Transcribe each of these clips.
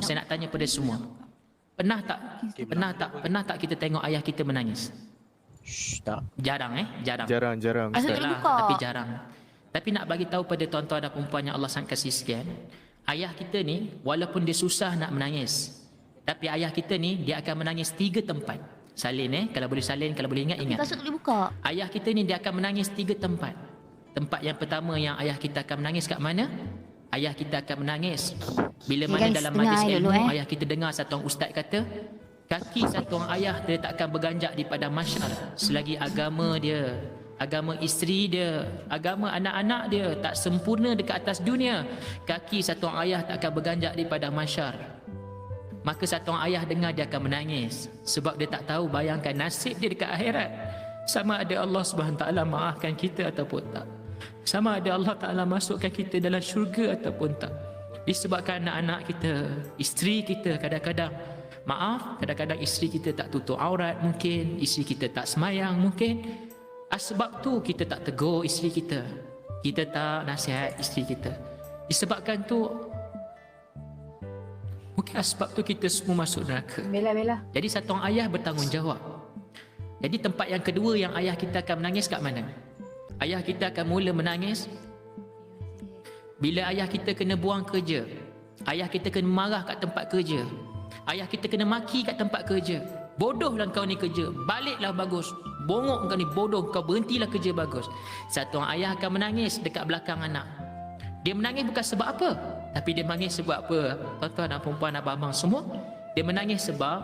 Saya nak tanya pada semua. Pernah tak kita tengok ayah kita menangis? Tak. Jarang jarang. Jarang Asal Ustaz. tak buka. Tapi jarang. Tapi nak bagi tahu pada tuan-tuan dan perempuan yang Allah sangat kasih sekian, ayah kita ni walaupun dia susah nak menangis, tapi ayah kita ni dia akan menangis 3 tempat. Salin kalau boleh salin, kalau boleh ingat. Kasut tak boleh buka. Ayah kita ni dia akan menangis 3 tempat. Tempat yang pertama yang ayah kita akan menangis kat mana? Ayah kita akan menangis bila mana dalam majlis ilmu ayah kita dengar satu orang ustaz kata, kaki satu orang ayah dia tak akan berganjak di padang mahsyar selagi agama dia, agama isteri dia, agama anak-anak dia tak sempurna dekat atas dunia. Kaki satu orang ayah tak akan berganjak di padang mahsyar. Maka satu orang ayah dengar dia akan menangis sebab dia tak tahu bayangkan nasib dia dekat akhirat. Sama ada Allah Subhanahu Taala maafkan kita ataupun tak. Sama ada Allah Ta'ala masukkan kita dalam syurga ataupun tak. Disebabkan anak-anak kita, isteri kita kadang-kadang, kadang-kadang isteri kita tak tutup aurat mungkin, isteri kita tak semayang mungkin. Sebab tu kita tak tegur isteri kita, kita tak nasihat isteri kita. Disebabkan tu, mungkin sebab tu kita semua masuk neraka. Bella. Jadi satu orang ayah bertanggungjawab. Jadi tempat yang kedua yang ayah kita akan menangis kat mana? Ayah kita akan mula menangis bila ayah kita kena buang kerja. Ayah kita kena marah kat tempat kerja. Ayah kita kena maki kat tempat kerja. Bodohlah kau ni kerja, baliklah bagus. Bongok kau ni bodoh, kau berhentilah kerja bagus. Satu orang ayah akan menangis dekat belakang anak. Dia menangis bukan sebab apa, tapi dia menangis sebab apa? Tuan-tuan dan perempuan, abang-abang semua, dia menangis sebab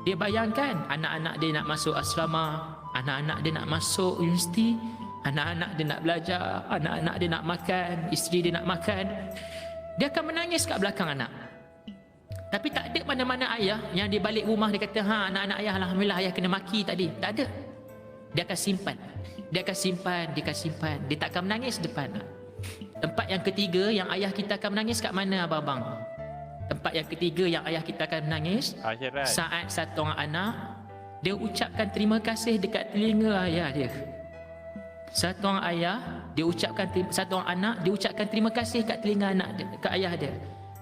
dia bayangkan anak-anak dia nak masuk asrama, anak-anak dia nak masuk universiti, anak-anak dia nak belajar, anak-anak dia nak makan, isteri dia nak makan. Dia akan menangis kat belakang anak. Tapi tak ada mana-mana ayah yang dia balik rumah dia kata, anak-anak ayah alhamdulillah ayah kena maki tadi. Tak ada. Dia akan simpan. Dia akan simpan. Dia tak akan menangis depan. Tempat yang ketiga yang ayah kita akan menangis kat mana abang-abang? Tempat yang ketiga yang ayah kita akan menangis Akhirat. saat satu orang anak dia ucapkan terima kasih dekat telinga ayah dia. Satu orang ayah dia ucapkan, satu orang anak dia ucapkan terima kasih kat telinga anak dia, kat ayah dia.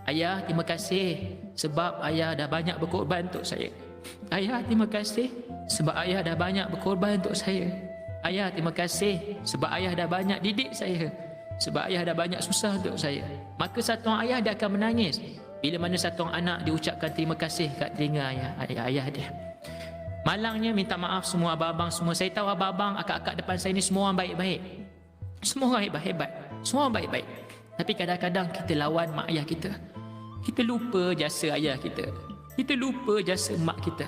Ayah terima kasih sebab ayah dah banyak berkorban untuk saya. Ayah terima kasih sebab ayah dah banyak berkorban untuk saya. Ayah terima kasih sebab ayah dah banyak didik saya. Sebab ayah dah banyak susah untuk saya. Maka satu orang ayah dia akan menangis bila mana satu orang anak dia ucapkan terima kasih kat telinga ayah dia. Malangnya minta maaf semua abang-abang semua. Saya tahu abang-abang, akak-akak depan saya ni semua orang baik-baik. Semua orang hebat-hebat. Semua orang baik-baik. Tapi kadang-kadang kita lawan mak ayah kita. Kita lupa jasa ayah kita. Kita lupa jasa mak kita.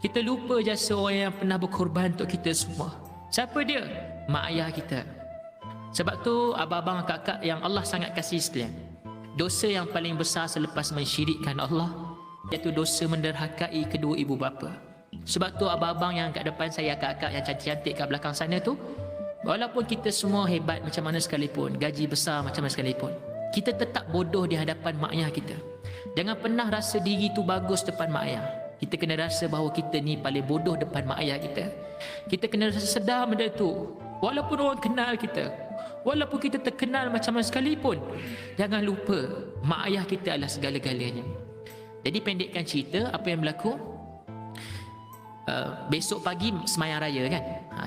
Kita lupa jasa orang yang pernah berkorban untuk kita semua. Siapa dia? Mak ayah kita. Sebab tu abang-abang, akak-akak yang Allah sangat kasih sekalian, dosa yang paling besar selepas mensyirikkan Allah iaitu dosa menderhakai kedua ibu bapa. Sebab tu abang-abang yang kat depan saya, akak-akak yang cantik-cantik kat belakang sana tu, walaupun kita semua hebat macam mana sekalipun, gaji besar macam mana sekalipun, kita tetap bodoh di hadapan mak ayah kita. Jangan pernah rasa diri tu bagus depan mak ayah. Kita kena rasa bahawa kita ni paling bodoh depan mak ayah kita. Kita kena rasa sedar benda tu. Walaupun orang kenal kita, walaupun kita terkenal macam mana sekalipun, jangan lupa mak ayah kita adalah segala-galanya. Jadi pendekkan cerita, apa yang berlaku, besok pagi semayang raya kan,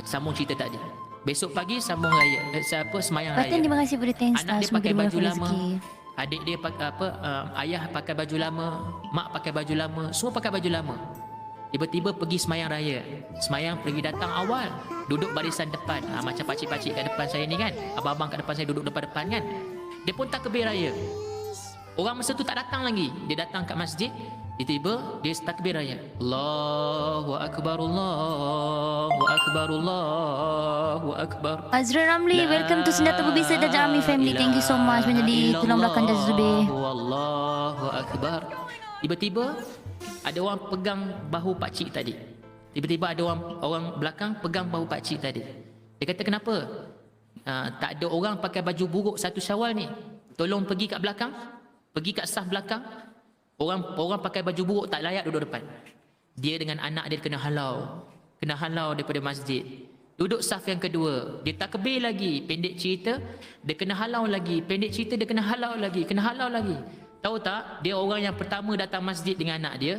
sambung cerita tadi. Besok pagi sambung raya, semayang raya. Terima kasih pada thanks. Anak dia pakai baju lama, adik dia pakai ayah pakai baju lama, mak pakai baju lama, semua pakai baju lama. Tiba-tiba pergi semayang raya. Semayang pergi datang awal, duduk barisan depan, macam pakcik-pakcik kat depan saya ni kan, abang-abang kat depan saya duduk depan-depan kan. Dia pun takbir raya. Orang masa tu tak datang lagi. Dia datang kat masjid, tiba-tiba dia takbir raya. Allahu Akbar, Allahu Akbar, Allahu Akbar. Azrul Ramli, welcome to Senjata Berbisa Dajjal Army family. Thank you so much menjadi tulang belakang Dajjal Zubir. Allahu Akbar. Tiba-tiba ada orang pegang bahu pakcik tadi. Tiba-tiba ada orang belakang pegang bahu pakcik tadi. Dia kata, kenapa? Tak ada orang pakai baju buruk 1 Syawal ni. Tolong pergi kat belakang, pergi kat saf belakang. Orang pakai baju buruk tak layak duduk depan. Dia dengan anak dia kena halau daripada masjid. Duduk saf yang kedua, dia takbir lagi. Pendek cerita, dia kena halau lagi. Pendek cerita, dia kena halau lagi. Tahu tak, dia orang yang pertama datang masjid dengan anak dia.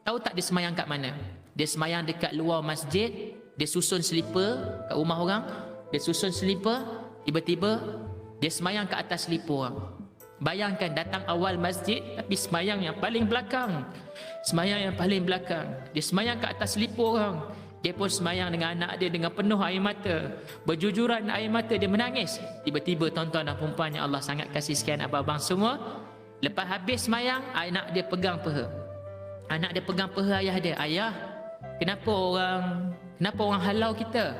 Tahu tak dia semayang kat mana? Dia semayang dekat luar masjid. Dia susun selipar kat rumah orang. Dia susun selipar, tiba-tiba dia semayang kat atas selipar orang. Bayangkan datang awal masjid tapi semayang yang paling belakang. Semayang yang paling belakang. Dia semayang kat atas selipar orang. Dia pun semayang dengan anak dia dengan penuh air mata. Berjujuran air mata, dia menangis. Tiba-tiba tuan-tuan dan puan-puan yang Allah sangat kasih sekian abang-abang semua, lepas habis semayang, anak dia pegang peha. Anak dia pegang peha ayah dia. Ayah, kenapa orang halau kita?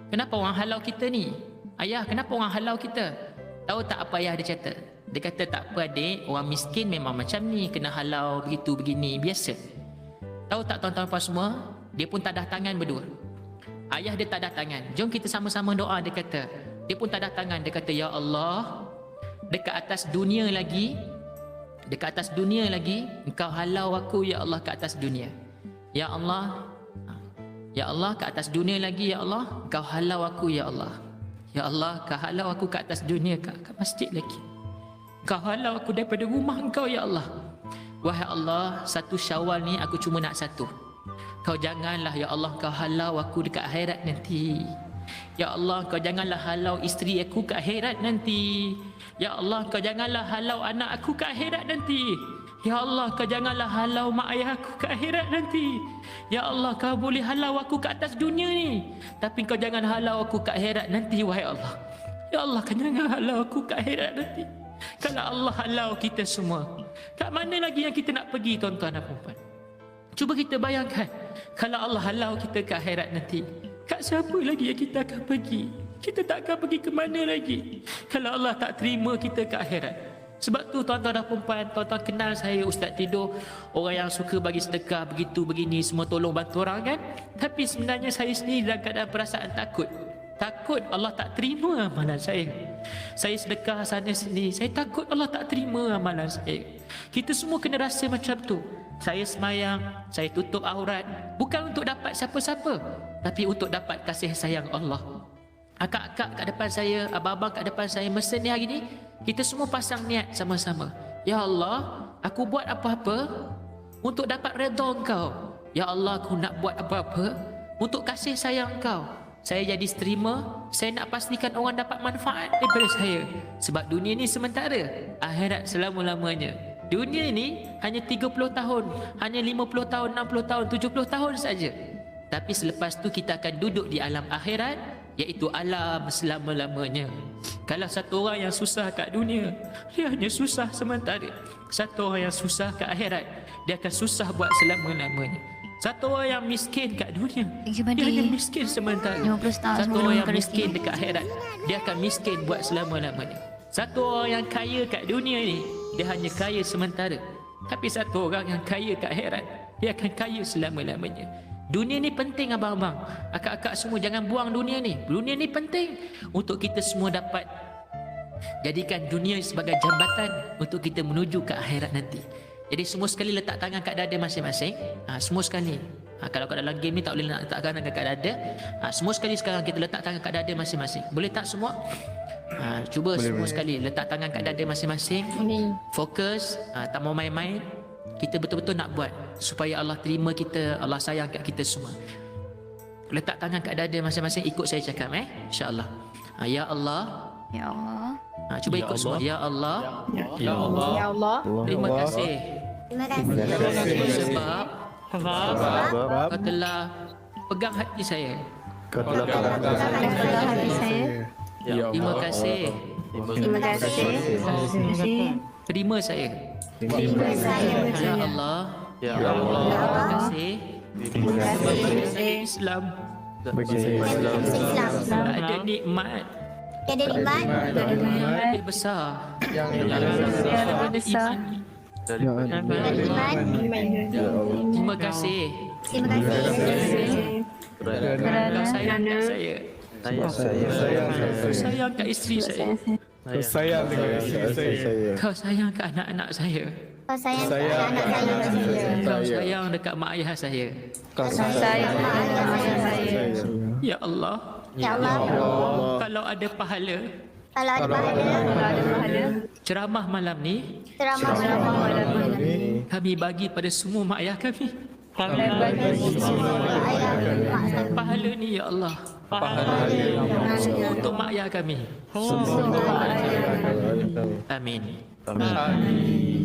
Kenapa orang halau kita ni? Ayah, kenapa orang halau kita? Tahu tak apa ayah dia kata? Dia kata, tak apa adik, orang miskin memang macam ni, kena halau begitu begini, biasa. Tahu tak tuan-tuan puan semua? Dia pun tadah tangan berdua. Ayah dia tadah tangan. Jom kita sama-sama doa, dia kata. Dia pun tadah tangan, dia kata, ya Allah, dekat atas dunia lagi, engkau halau aku ya Allah ke atas dunia. Ya Allah, ke atas dunia lagi ya Allah, engkau halau aku ya Allah. Ya Allah, kau halau aku ke atas dunia, ke masjid lagi. Kau halau aku daripada rumah engkau ya Allah. Wahai Allah, satu Syawal ni aku cuma nak satu. Kau janganlah ya Allah kau halau aku dekat akhirat nanti. Ya Allah, kau janganlah halau isteri aku ke akhirat nanti. Ya Allah, kau janganlah halau anak aku ke akhirat nanti. Ya Allah, kau janganlah halau mak ayah aku ke akhirat nanti. Ya Allah, kau boleh halau aku ke atas dunia ni, tapi kau jangan halau aku ke akhirat nanti, wahai Allah. Ya Allah, kau jangan halau aku ke akhirat nanti. Kalau Allah halau kita semua, kat mana lagi yang kita nak pergi, tuan-tuan dan puan-puan? Cuba kita bayangkan, kalau Allah halau kita ke akhirat nanti, kat siapa lagi yang kita akan pergi? Kita tak akan pergi ke mana lagi kalau Allah tak terima kita ke akhirat. Sebab tu tuan-tuan dan puan-puan, tuan-tuan kenal saya Ustaz Tidur, orang yang suka bagi sedekah begitu begini, semua tolong bantu orang kan? Tapi sebenarnya saya sendiri dalam keadaan perasaan takut. Takut Allah tak terima amalan saya. Saya sedekah sana sini, saya takut Allah tak terima amalan saya. Kita semua kena rasa macam tu. Saya semayang, saya tutup aurat, bukan untuk dapat siapa-siapa, tapi untuk dapat kasih sayang Allah. Akak-akak kat depan saya, abang-abang kat depan saya, mesin ni hari ni, kita semua pasang niat sama-sama. Ya Allah, aku buat apa-apa untuk dapat redha Engkau. Ya Allah, aku nak buat apa-apa untuk kasih sayang Engkau. Saya jadi streamer, saya nak pastikan orang dapat manfaat daripada saya. Sebab dunia ni sementara, akhirat selama-lamanya. Dunia ni hanya 30 tahun, hanya 50 tahun, 60 tahun, 70 tahun saja. Tapi selepas tu kita akan duduk di alam akhirat, iaitu alam selama-lamanya. Kalau satu orang yang susah kat dunia, dia hanya susah sementara. Satu orang yang susah kat akhirat, dia akan susah buat selama-lamanya. Satu orang yang miskin kat dunia, dia hanya miskin sementara. Satu orang yang miskin dekat akhirat, dia akan miskin buat selama-lamanya. Satu orang yang kaya kat dunia ni, dia hanya kaya sementara. Tapi satu orang yang kaya kat akhirat, dia akan kaya selama-lamanya. Dunia ni penting abang-abang. Akak-akak semua jangan buang dunia ni. Dunia ni penting untuk kita semua dapat jadikan dunia sebagai jambatan untuk kita menuju ke akhirat nanti. Jadi semua sekali letak tangan kat dada masing-masing. Semua sekali. Kalau kat dalam game ni tak boleh letak tangan kat dada. Semua sekali sekarang kita letak tangan kat dada masing-masing. Boleh tak semua? Cuba boleh, semua sekali letak tangan kat dada masing-masing. Fokus, tak mau main-main. Kita betul-betul nak buat supaya Allah terima kita, Allah sayang kat kita semua. Letak tangan kat dada masing-masing, ikut saya cakap insya-Allah. Ya Allah. Ya Allah. Cuba ikut semua. Ya Allah. Ya Allah. Ya Allah. Terima kasih. Terima kasih. Sebab Kau telah pegang hati saya. Hati saya. Terima kasih. Terima kasih. Terima saya. Terima saya. Ya Allah. Ya Allah. Terima kasih. Terima kasih. Islam Bagi saya Islam. Islam. ada nikmat Tiada nikmat. yang lebih besar daripada besar. iman. Terima kasih. Terima kasih. Kau sayang kat saya. Kau sayang kat isteri saya. Sayang dengan isteri saya. Kau sayang kat anak-anak saya. Kau sayang anak saya. Kau sayang dekat mak ayah saya. Sayang ayah saya. Ya Allah, Ya Allah. kalau ada pahala Kalau ada pahala, Ceramah malam ni ceramah malam ini. kami bagi pada semua mak ayah kami. Ayah, mak saya. Pahala ni ya Allah. Semua untuk mak ayah kami. Amin.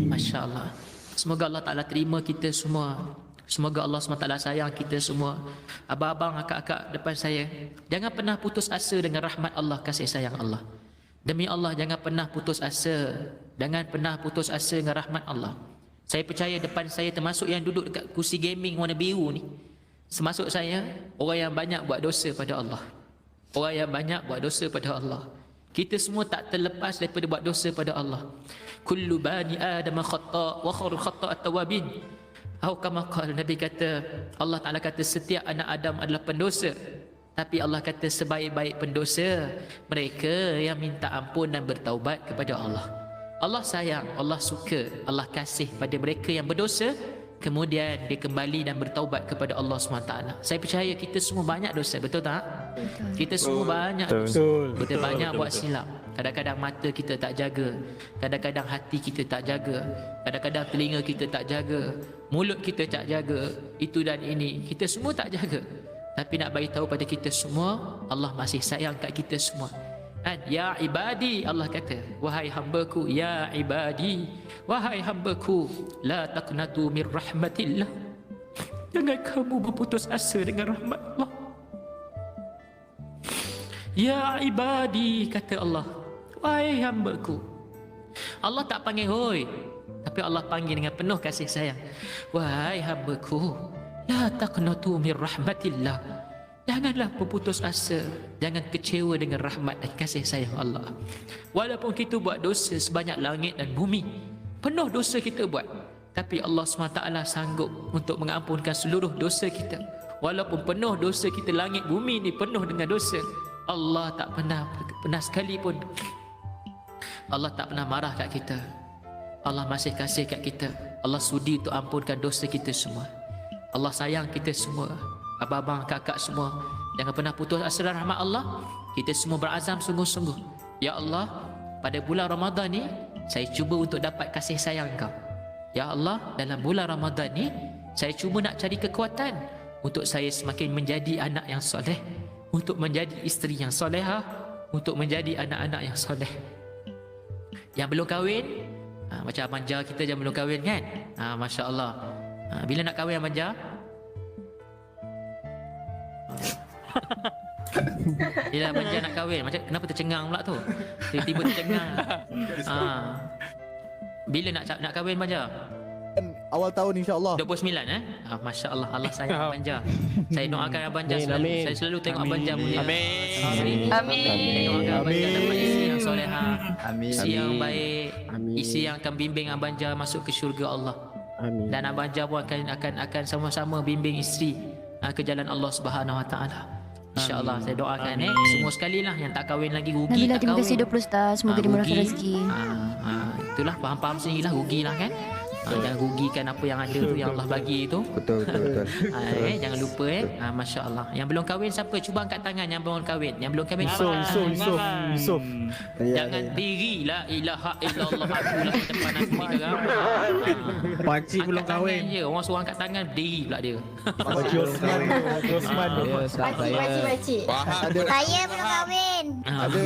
Masya Allah. Semoga Allah Ta'ala terima kita semua. Semoga Allah SWT sayang kita semua. Abang-abang, akak-akak depan saya, jangan pernah putus asa dengan rahmat Allah, kasih sayang Allah. Demi Allah, jangan pernah putus asa. Jangan pernah putus asa dengan rahmat Allah. Saya percaya depan saya termasuk yang duduk dekat kursi gaming warna biru ni, termasuk saya, orang yang banyak buat dosa pada Allah. Orang yang banyak buat dosa pada Allah. Kita semua tak terlepas daripada buat dosa pada Allah. Kullu bani Adam khata' wa khairul khata'at tawabin. Atau kama qala, Nabi kata, Allah Ta'ala kata setiap anak Adam adalah pendosa. Tapi Allah kata sebaik-baik pendosa mereka yang minta ampun dan bertaubat kepada Allah. Allah sayang, Allah suka, Allah kasih pada mereka yang berdosa, kemudian dia kembali dan bertaubat kepada Allah SWT. Saya percaya kita semua banyak dosa, betul tak? Kita semua banyak dosa. Kita banyak buat silap. Kadang-kadang mata kita tak jaga, kadang-kadang hati kita tak jaga, kadang-kadang telinga kita tak jaga, mulut kita tak jaga, itu dan ini, kita semua tak jaga. Tapi nak bagi tahu pada kita semua, Allah masih sayang kat kita semua. Kan? Ya ibadi, Allah kata, wahai hambaku, ya ibadi, wahai hambaku, la taqnatu min rahmatillah. Jangan kamu berputus asa dengan rahmat Allah. Ya ibadi, kata Allah, wahai hambaku. Allah tak panggil hoi, tapi Allah panggil dengan penuh kasih sayang. Wahai hambaku, la taqnatu min rahmatillah. Janganlah berputus asa, jangan kecewa dengan rahmat dan kasih sayang Allah. Walaupun kita buat dosa sebanyak langit dan bumi, penuh dosa kita buat, tapi Allah SWT sanggup untuk mengampunkan seluruh dosa kita. Walaupun penuh dosa kita, langit bumi ni penuh dengan dosa, Allah tak pernah sekalipun, Allah tak pernah marah kat kita. Allah masih kasih kat kita. Allah sudi untuk ampunkan dosa kita semua. Allah sayang kita semua. Abang-abang, kakak semua, jangan pernah putus asa dari rahmat Allah. Kita semua berazam sungguh-sungguh, ya Allah, pada bulan Ramadan ni saya cuba untuk dapat kasih sayang Kau. Ya Allah, dalam bulan Ramadan ni saya cuba nak cari kekuatan untuk saya semakin menjadi anak yang soleh, untuk menjadi isteri yang solehah, untuk menjadi anak-anak yang soleh. Yang belum kahwin, macam Abang Jah kita yang belum kahwin kan, Masya Allah. Bila nak kahwin Abang Jah? Yelah, Abang Jah nak kahwin, macam kenapa tercengang pula tu? Tiba-tiba tercengang. Bila nak kahwin Abang Jah? Awal tahun insya-Allah. 29 Masya-Allah, Allah sayang Abang Jah. Saya doakan Abang Jah selalu, saya selalu tengok Abang Jah punya. Amin. Doakan Abang Jah dapat isteri yang solehah, Amin. isteri yang baik, isteri yang akan bimbing Abang Jah masuk ke syurga Allah. Amin. Dan Abang Jah pun akan sama-sama bimbing isteri ke jalan Allah Subhanahu Wa Taala. InsyaAllah saya doakan semua sekali lah yang tak kahwin lagi, rugi Nabila, tak terima kahwin. kasih 20 star. Semoga dimurahkan Rugi. rezeki. Itulah faham-faham sendiri lah, rugi lah kan. Jangan rugikan apa yang ada tu, yang Allah bagi tu. Betul. Jangan lupa Masya Allah. Yang belum kahwin siapa? Cuba angkat tangan yang belum kahwin. Yang belum kahwin. Yusuf. Jangan diri la ilaha illallah, aku lah depan aku ni sekarang. Pakcik belum kahwin. Je. Orang suruh angkat tangan, berdiri pula dia. Pakcik Osman. Pakcik. Saya belum kahwin. Ada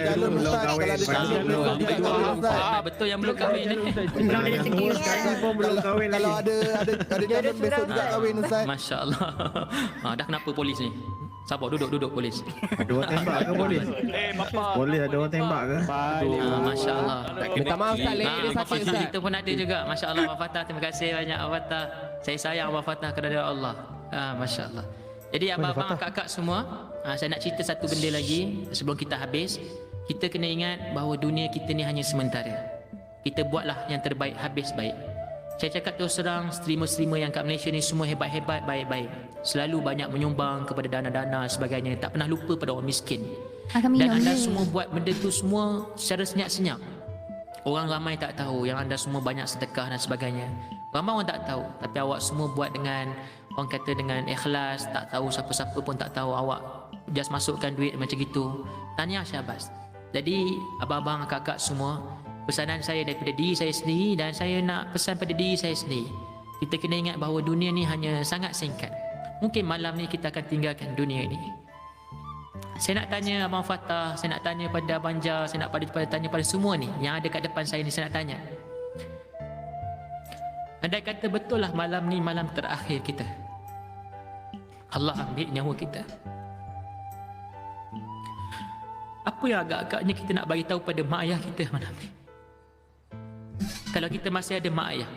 calon Ustaz. Kalau ada calon tidak kahwin Ustaz. Betul yang belum kahwin ni. Pun belum kahwin Kalau ada calon besok juga kahwin Ustaz. Masya Allah. Dah kenapa polis ni? Sabar, duduk polis. Ada orang tembak ke polis? Polis ada orang tembak ke? Masya Allah. Minta maaf Ustaz, lagi dia sakit Ustaz. Kita pun ada juga. Masya Allah Abang Fatah. Terima kasih banyak Abang Fatah. Saya sayang Abang Fatah kerana Allah. Masya Allah. Jadi abang-abang, kakak semua, saya nak cerita satu benda lagi sebelum kita habis. Kita kena ingat bahawa dunia kita ni hanya sementara. Kita buatlah yang terbaik, habis baik. Saya cakap terus terang, streamer-streamer yang kat Malaysia ni semua hebat-hebat, baik-baik. Selalu banyak menyumbang kepada dana-dana sebagainya. Tak pernah lupa pada orang miskin. Dan anda semua buat benda tu semua secara senyap-senyap. Orang ramai tak tahu yang anda semua banyak sedekah dan sebagainya. Ramai orang tak tahu. Tapi awak semua buat dengan, orang kata dengan ikhlas. Tak tahu, siapa-siapa pun tak tahu. Awak just masukkan duit macam gitu. Tahniah Syahbaz. Jadi abang-abang, kakak semua, pesanan saya daripada diri saya sendiri, dan saya nak pesan pada diri saya sendiri, kita kena ingat bahawa dunia ni hanya sangat singkat. Mungkin malam ni kita akan tinggalkan dunia ni. Saya nak tanya Abang Fatah, saya nak tanya pada Abang Jar, saya nak tanya pada semua ni yang ada kat depan saya ni, saya nak tanya, andai kata betul lah malam ni malam terakhir kita, Allah ambil nyawa kita, apa yang agak-agaknya kita nak bagi tahu pada mak ayah kita malam ni? Kalau kita masih ada mak ayah,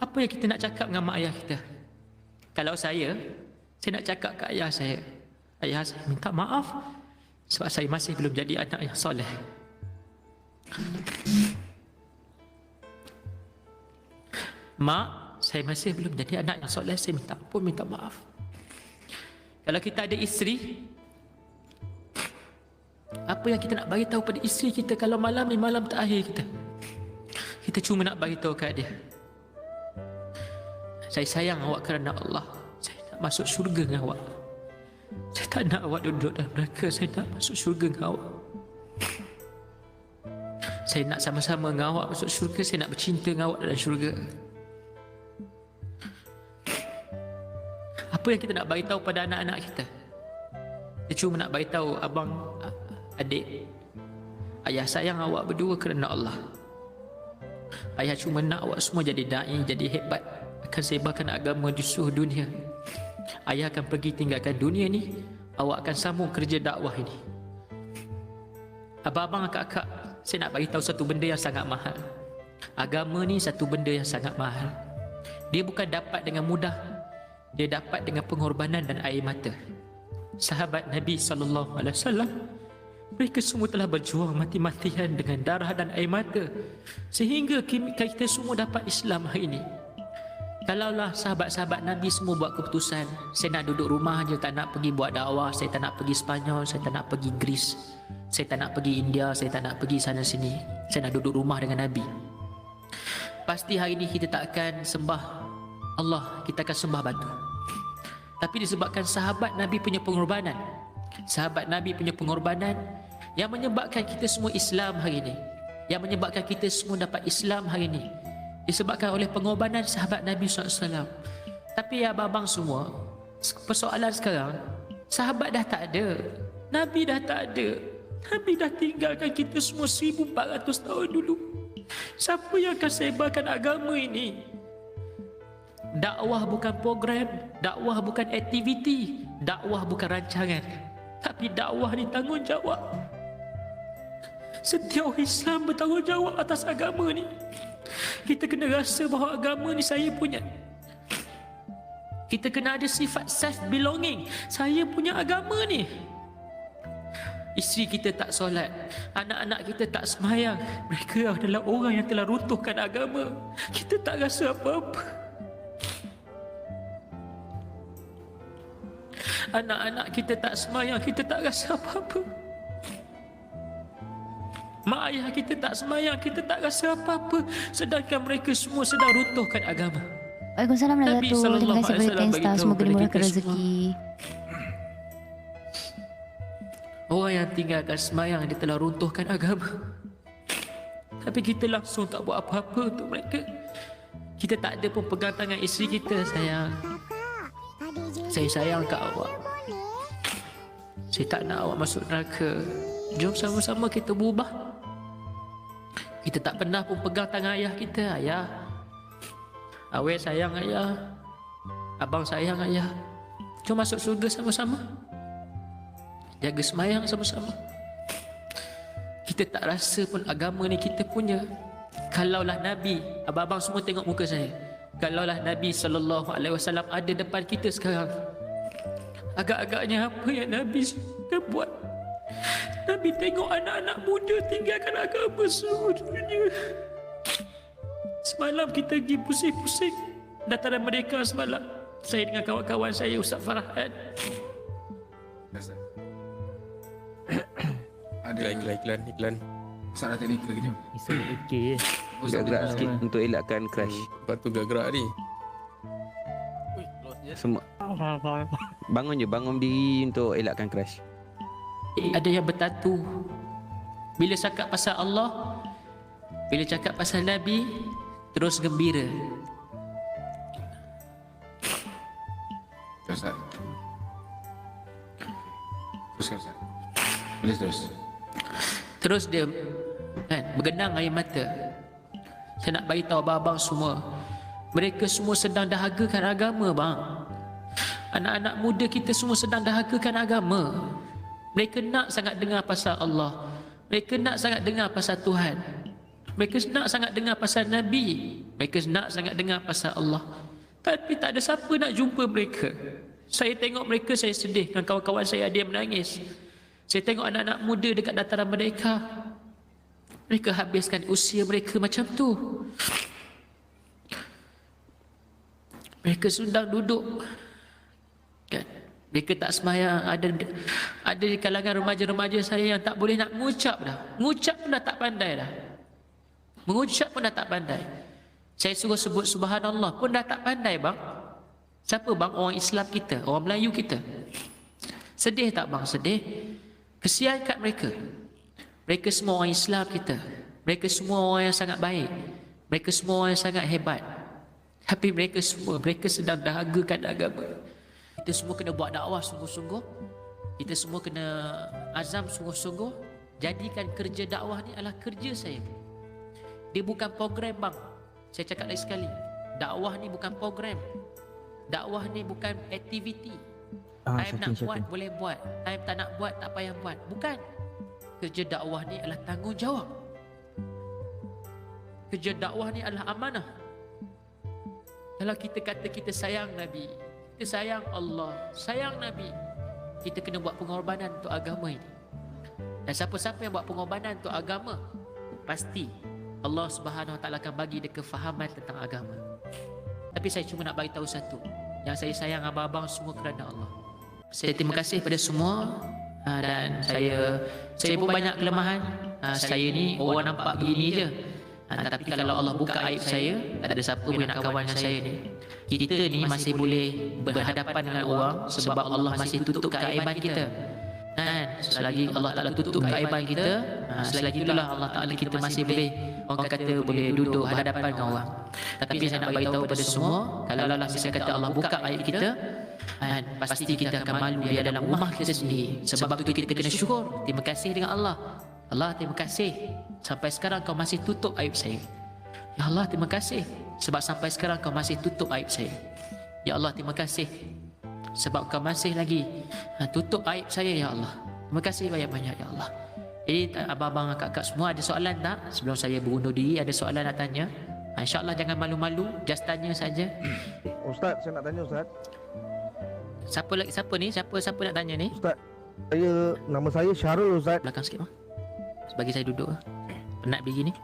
apa yang kita nak cakap dengan mak ayah kita? Kalau saya nak cakap ke ayah saya, ayah saya minta maaf sebab saya masih belum jadi anak yang soleh. Mak, saya masih belum jadi anak yang soleh, saya minta ampun, minta maaf. Kalau kita ada isteri, apa yang kita nak bagi tahu pada isteri kita kalau malam ni malam terakhir kita? Kita cuma nak bagi tahu kat dia, saya sayang awak kerana Allah. Saya nak masuk syurga dengan awak. Saya tak nak awak duduk dalam neraka. Saya nak masuk syurga dengan awak. Saya nak sama-sama dengan awak masuk syurga. Saya nak bercinta dengan awak dalam syurga. Apa yang kita nak bagi tahu pada anak-anak kita? Kita cuma nak bagi tahu, abang, adik, ayah sayang awak berdua kerana Allah. Ayah cuma nak awak semua jadi da'i, jadi hebat, akan sebarkan agama di seluruh dunia. Ayah akan pergi tinggalkan dunia ni, awak akan sambung kerja dakwah ini. Abang-abang, kakak, saya nak bagi tahu satu benda yang sangat mahal. Agama ni satu benda yang sangat mahal. Dia bukan dapat dengan mudah, dia dapat dengan pengorbanan dan air mata. Sahabat Nabi SAW, mereka semua telah berjuang mati-matian dengan darah dan air mata sehingga kita semua dapat Islam hari ini. Kalaulah sahabat-sahabat Nabi semua buat keputusan, saya nak duduk rumah je, tak nak pergi buat dakwah, saya tak nak pergi Sepanyol, saya tak nak pergi Greece, saya tak nak pergi India, saya tak nak pergi sana sini, saya nak duduk rumah dengan Nabi, pasti hari ini kita tak akan sembah Allah, kita akan sembah batu. Tapi disebabkan sahabat Nabi punya pengorbanan, sahabat Nabi punya pengorbanan yang menyebabkan kita semua Islam hari ini, yang menyebabkan kita semua dapat Islam hari ini, disebabkan oleh pengorbanan sahabat Nabi SAW. Tapi ya abang-abang semua, persoalan sekarang, sahabat dah tak ada, Nabi dah tak ada, Nabi dah tinggalkan kita semua 1400 tahun dulu. Siapa yang akan sebarkan agama ini? Dakwah bukan program, dakwah bukan aktiviti, dakwah bukan rancangan, tapi dakwah ni tanggungjawab. Setiap Islam bertanggungjawab atas agama ni. Kita kena rasa bahawa agama ni saya punya. Kita kena ada sifat self-belonging. Saya punya agama ni. Isteri kita tak solat, anak-anak kita tak semayang, mereka adalah orang yang telah runtuhkan agama. Kita tak rasa apa-apa. Anak-anak kita tak semayang, kita tak rasa apa-apa. Mak ayah kita tak semayang, kita tak rasa apa-apa. Sedangkan mereka semua sedang runtuhkan agama. Waalaikumsalam warahmatullahi wabarakatuh. Terima kasih kepada Tenstar, semoga dimurahkan rezeki. Orang yang tinggalkan semayang, dia telah runtuhkan agama. Tapi kita langsung tak buat apa-apa untuk mereka. Kita tak ada pun pegang tangan isteri kita, sayang, saya sayang kat awak, saya tak nak awak masuk neraka, jom sama-sama kita berubah. Kita tak pernah pun pegang tangan ayah kita. Ayah, awek sayang ayah, abang sayang ayah, jom masuk surga sama-sama, jaga semayang sama-sama. Kita tak rasa pun agama ni kita punya. Kalaulah Nabi, abang-abang semua tengok muka saya, kalaulah Nabi SAW ada depan kita sekarang, agak-agaknya apa yang Nabi sudah buat? Nabi tengok anak-anak muda tinggalkan agama seluruh dunia. Semalam kita pergi pusing-pusing dataran Merdeka semalam, saya dengan kawan-kawan saya, Ustaz Farhan. Ada iklan. Salah teknikal kejap. Okey. Gerak sikit untuk elakkan crash. Lepas tu gerak ni. Semua bangun berdiri untuk elakkan crash. Ada yang bertatu, Bila cakap pasal Allah, bila cakap pasal Nabi, terus gembira. Ustaz. Teruskan Ustaz. Boleh terus. Terus dia kan bergenang air mata. Saya nak bagi tahu abang-abang semua, mereka semua sedang dahagakan agama bang. Anak-anak muda kita semua sedang dahagakan agama. Mereka nak sangat dengar pasal Allah. Mereka nak sangat dengar pasal Tuhan. Mereka nak sangat dengar pasal Nabi. Mereka nak sangat dengar pasal Allah. Tapi tak ada siapa nak jumpa mereka. Saya tengok mereka, saya sedih. Dan kawan-kawan saya ada yang menangis. Saya tengok anak-anak muda dekat dataran Merdeka. Mereka habiskan usia mereka macam tu. Mereka sedang duduk kan? Mereka tak sembahyang. Ada di kalangan remaja-remaja saya yang tak boleh nak mengucap dah. Mengucap pun dah tak pandai dah. Mengucap pun dah tak pandai. Saya suruh sebut subhanallah pun dah tak pandai bang. Siapa bang? Orang Islam kita, orang Melayu kita. Sedih tak bang? Sedih. Kesian kat mereka. Mereka semua orang Islam kita. Mereka semua orang yang sangat baik. Mereka semua orang yang sangat hebat. Tapi mereka sedang dahagakan agama. Kita semua kena buat dakwah sungguh-sungguh. Kita semua kena azam sungguh-sungguh. Jadikan kerja dakwah ni adalah kerja saya. Dia bukan program bang. Saya cakap lagi sekali, dakwah ni bukan program. Dakwah ni bukan aktiviti. Time nak buat boleh buat, time tak nak buat tak payah buat. Bukan. Kerja dakwah ni adalah tanggungjawab. Kerja dakwah ni adalah amanah. Kalau kita kata kita sayang Nabi, kita sayang Allah, sayang Nabi, kita kena buat pengorbanan untuk agama ini. Dan siapa-siapa yang buat pengorbanan untuk agama, pasti Allah Subhanahu Wa Taala akan bagi dia kefahaman tentang agama. Tapi saya cuma nak bagi tahu satu, yang saya sayang abang-abang semua kerana Allah. Saya terima kasih pada semua, dan saya pun banyak kelemahan. Saya ni orang nampak begini je, tapi kalau Allah buka aib saya, tak ada siapa boleh nak kawan dengan saya ni. Kita ni masih boleh berhadapan dengan orang sebab Allah masih tutup keaiban kita. Selagi Allah Ta'ala tutup keaiban kita, selagi itulah Allah Ta'ala kita masih boleh, orang kata boleh duduk hadapan dengan orang. Tapi saya nak beritahu pada semua, kalau Allah kata Allah buka aib kita, pasti kita akan malu di dalam rumah kita sendiri. Sebab itu kita kena syukur. Terima kasih dengan Allah. Allah, terima kasih sampai sekarang kau masih tutup aib saya. Ya Allah, terima kasih sebab sampai sekarang kau masih tutup aib saya. Ya Allah, terima kasih sebab kau masih lagi tutup aib saya, ya Allah. Terima kasih banyak-banyak, ya Allah. Jadi abang-abang, kakak semua ada soalan tak? Sebelum saya berundur diri, ada soalan nak tanya? InsyaAllah jangan malu-malu, just tanya saja. Ustaz, saya nak tanya Ustaz. Siapa ni? Siapa nak tanya ni? Ustaz, nama saya Syarul Ustaz. Belakang sikit bang. Bagi saya duduk. Penat begini.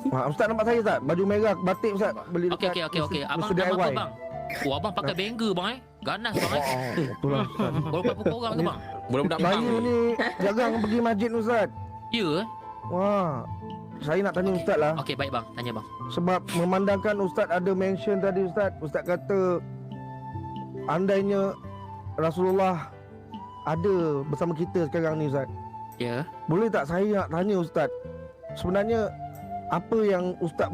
Ustaz nampak saya Ustaz, baju merah batik Ustaz, beli dekat Okey. Abang nama apa bang? Oh, abang pakai bengger bang Ganas bang betul lah Ustaz. Baru pukul orang ke bang? Budak-budak bang. Saya ni jarang pergi masjid Ustaz. Ya? Wah, saya nak tanya Ustaz lah. Okey, baik bang, tanya bang. Sebab memandangkan Ustaz ada mention tadi Ustaz kata andainya Rasulullah ada bersama kita sekarang ni Ustaz. Ya. Boleh tak saya nak tanya Ustaz, sebenarnya apa yang Ustaz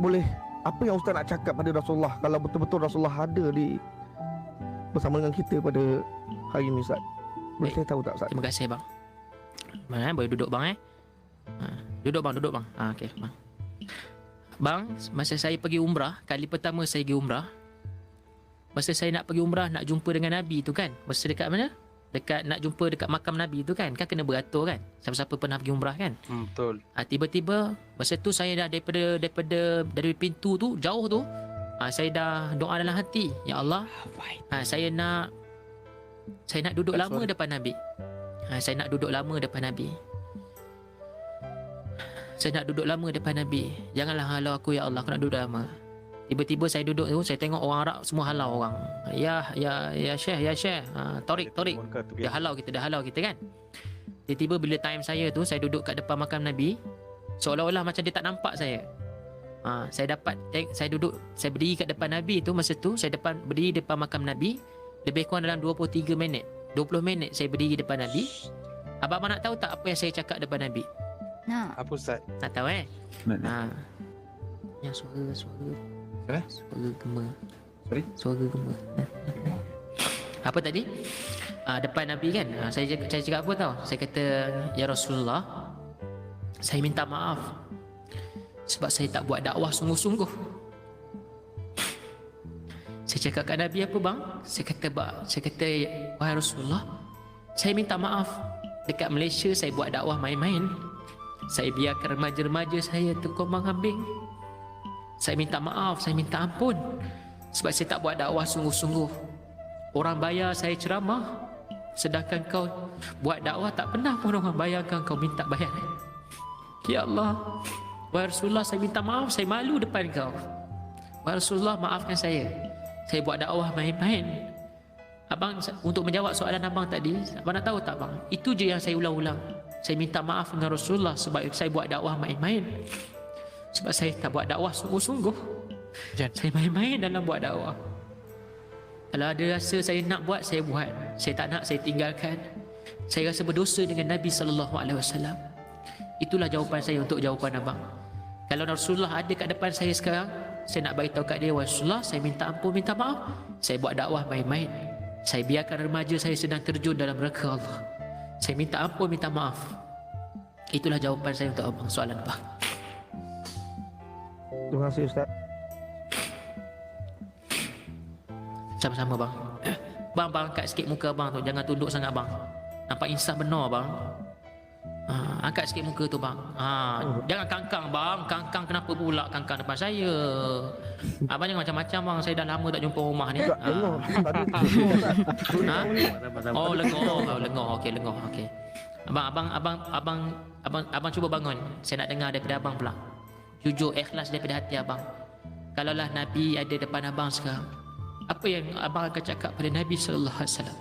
nak cakap pada Rasulullah kalau betul-betul Rasulullah ada bersama dengan kita pada hari ini Ustaz? Boleh saya tahu tak Ustaz? Terima kasih bang. Boleh duduk bang Duduk bang. Okey bang. Bang, masa saya pergi umrah, kali pertama saya pergi umrah, masa saya nak pergi umrah, nak jumpa dengan Nabi tu kan, masa dekat mana? Nak jumpa dekat makam Nabi tu kan kena beratur kan. Siapa-siapa pernah pergi umrah kan? Betul. Tiba-tiba masa tu saya dah dari pintu tu jauh tu, saya dah doa dalam hati, ya Allah, saya nak duduk lama depan Nabi. Saya nak duduk lama depan Nabi. Saya nak duduk lama depan Nabi. Janganlah halau aku, ya Allah, aku nak duduk lama. Tiba-tiba saya duduk tu, saya tengok orang Arab semua halau orang. Ya Syekh, Torik. Dia halau kita kan. Tiba-tiba bila time saya tu, saya duduk kat depan makam Nabi, seolah-olah macam dia tak nampak saya. Saya berdiri kat depan Nabi tu, masa tu saya berdiri depan makam Nabi lebih kurang dalam 23 minit. 20 minit saya berdiri depan Nabi. Abang nak tahu tak apa yang saya cakap depan Nabi? Nak. Apa Ustaz? Tak tahu Nak. Ha. Yang suara Eh? suara gema. Sorry? Suara gema. Apa tadi? Depan Nabi kan, saya cakap apa tau? Saya kata, ya Rasulullah, saya minta maaf sebab saya tak buat dakwah sungguh-sungguh. Saya cakap kat Nabi apa bang? Saya kata, wahai Rasulullah, saya minta maaf. Dekat Malaysia saya buat dakwah main-main. Saya biarkan remaja-remaja saya tumbang kambing. Saya minta maaf, saya minta ampun sebab saya tak buat dakwah sungguh-sungguh. Orang bayar saya ceramah, sedangkan kau buat dakwah tak pernah pun orang bayar kau minta bayaran. Ya Allah, wahai Rasulullah, saya minta maaf, saya malu depan kau. Wahai Rasulullah, maafkan saya. Saya buat dakwah main-main. Abang, untuk menjawab soalan abang tadi, abang nak tahu tak bang? Itu je yang saya ulang-ulang. Saya minta maaf dengan Rasulullah sebab saya buat dakwah main-main. Sebab saya tak buat dakwah sungguh-sungguh. Saya main-main dalam buat dakwah. Kalau ada rasa saya nak buat, saya buat. Saya tak nak, saya tinggalkan. Saya rasa berdosa dengan Nabi SAW. Itulah jawapan saya untuk jawapan abang. Kalau Rasulullah ada kat depan saya sekarang, saya nak beritahu kat dia, Rasulullah, saya minta ampun, minta maaf. Saya buat dakwah main-main. Saya biarkan remaja saya sedang terjun dalam neraka Allah. Saya minta ampun, minta maaf. Itulah jawapan saya untuk abang, soalan abang. Terima kasih Ustaz. Sama-sama bang. Bang angkat sikit muka abang tu, jangan tunduk sangat bang. Nampak insaf benar bang. Angkat sikit muka tu bang. Jangan kangkang bang. Kangkang kenapa pula kangkang depan saya? Abang jangan macam-macam bang. Saya dah lama tak jumpa rumah ni. Dengar tadi. Oh lengah. Okey lengah. Okey. Abang cuba bangun. Saya nak dengar daripada abang pula. Jujur ikhlas daripada hati abang. Kalaulah Nabi ada depan abang sekarang, apa yang abang akan cakap pada Nabi sallallahu alaihi wasallam?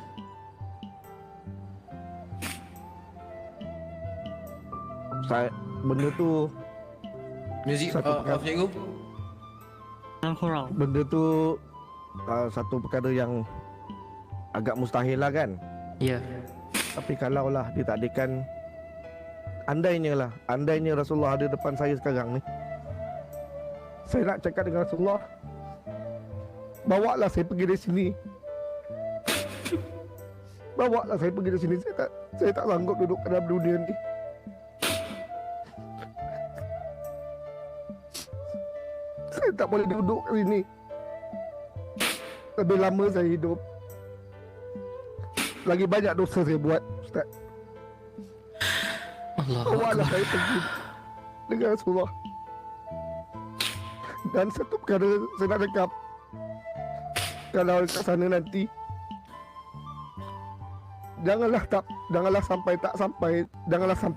Saya benda tu Music Satu perkara. cikgu. benda tu satu perkara yang agak mustahil lah kan. Ya. Tapi kalaulah ditakdirkan, andainya Rasulullah ada depan saya sekarang ni, saya nak cakap dengan Rasulullah, bawalah saya pergi dari sini. Bawalah saya pergi dari sini. Saya tak sanggup duduk dalam dunia ni. Saya tak boleh duduk kat sini. Lebih lama saya hidup, lagi banyak dosa saya buat, Ustaz. Bawalah saya pergi dengan Rasulullah. Dan satu perkara saya nak cakap, kalau kat sana nanti, janganlah sampai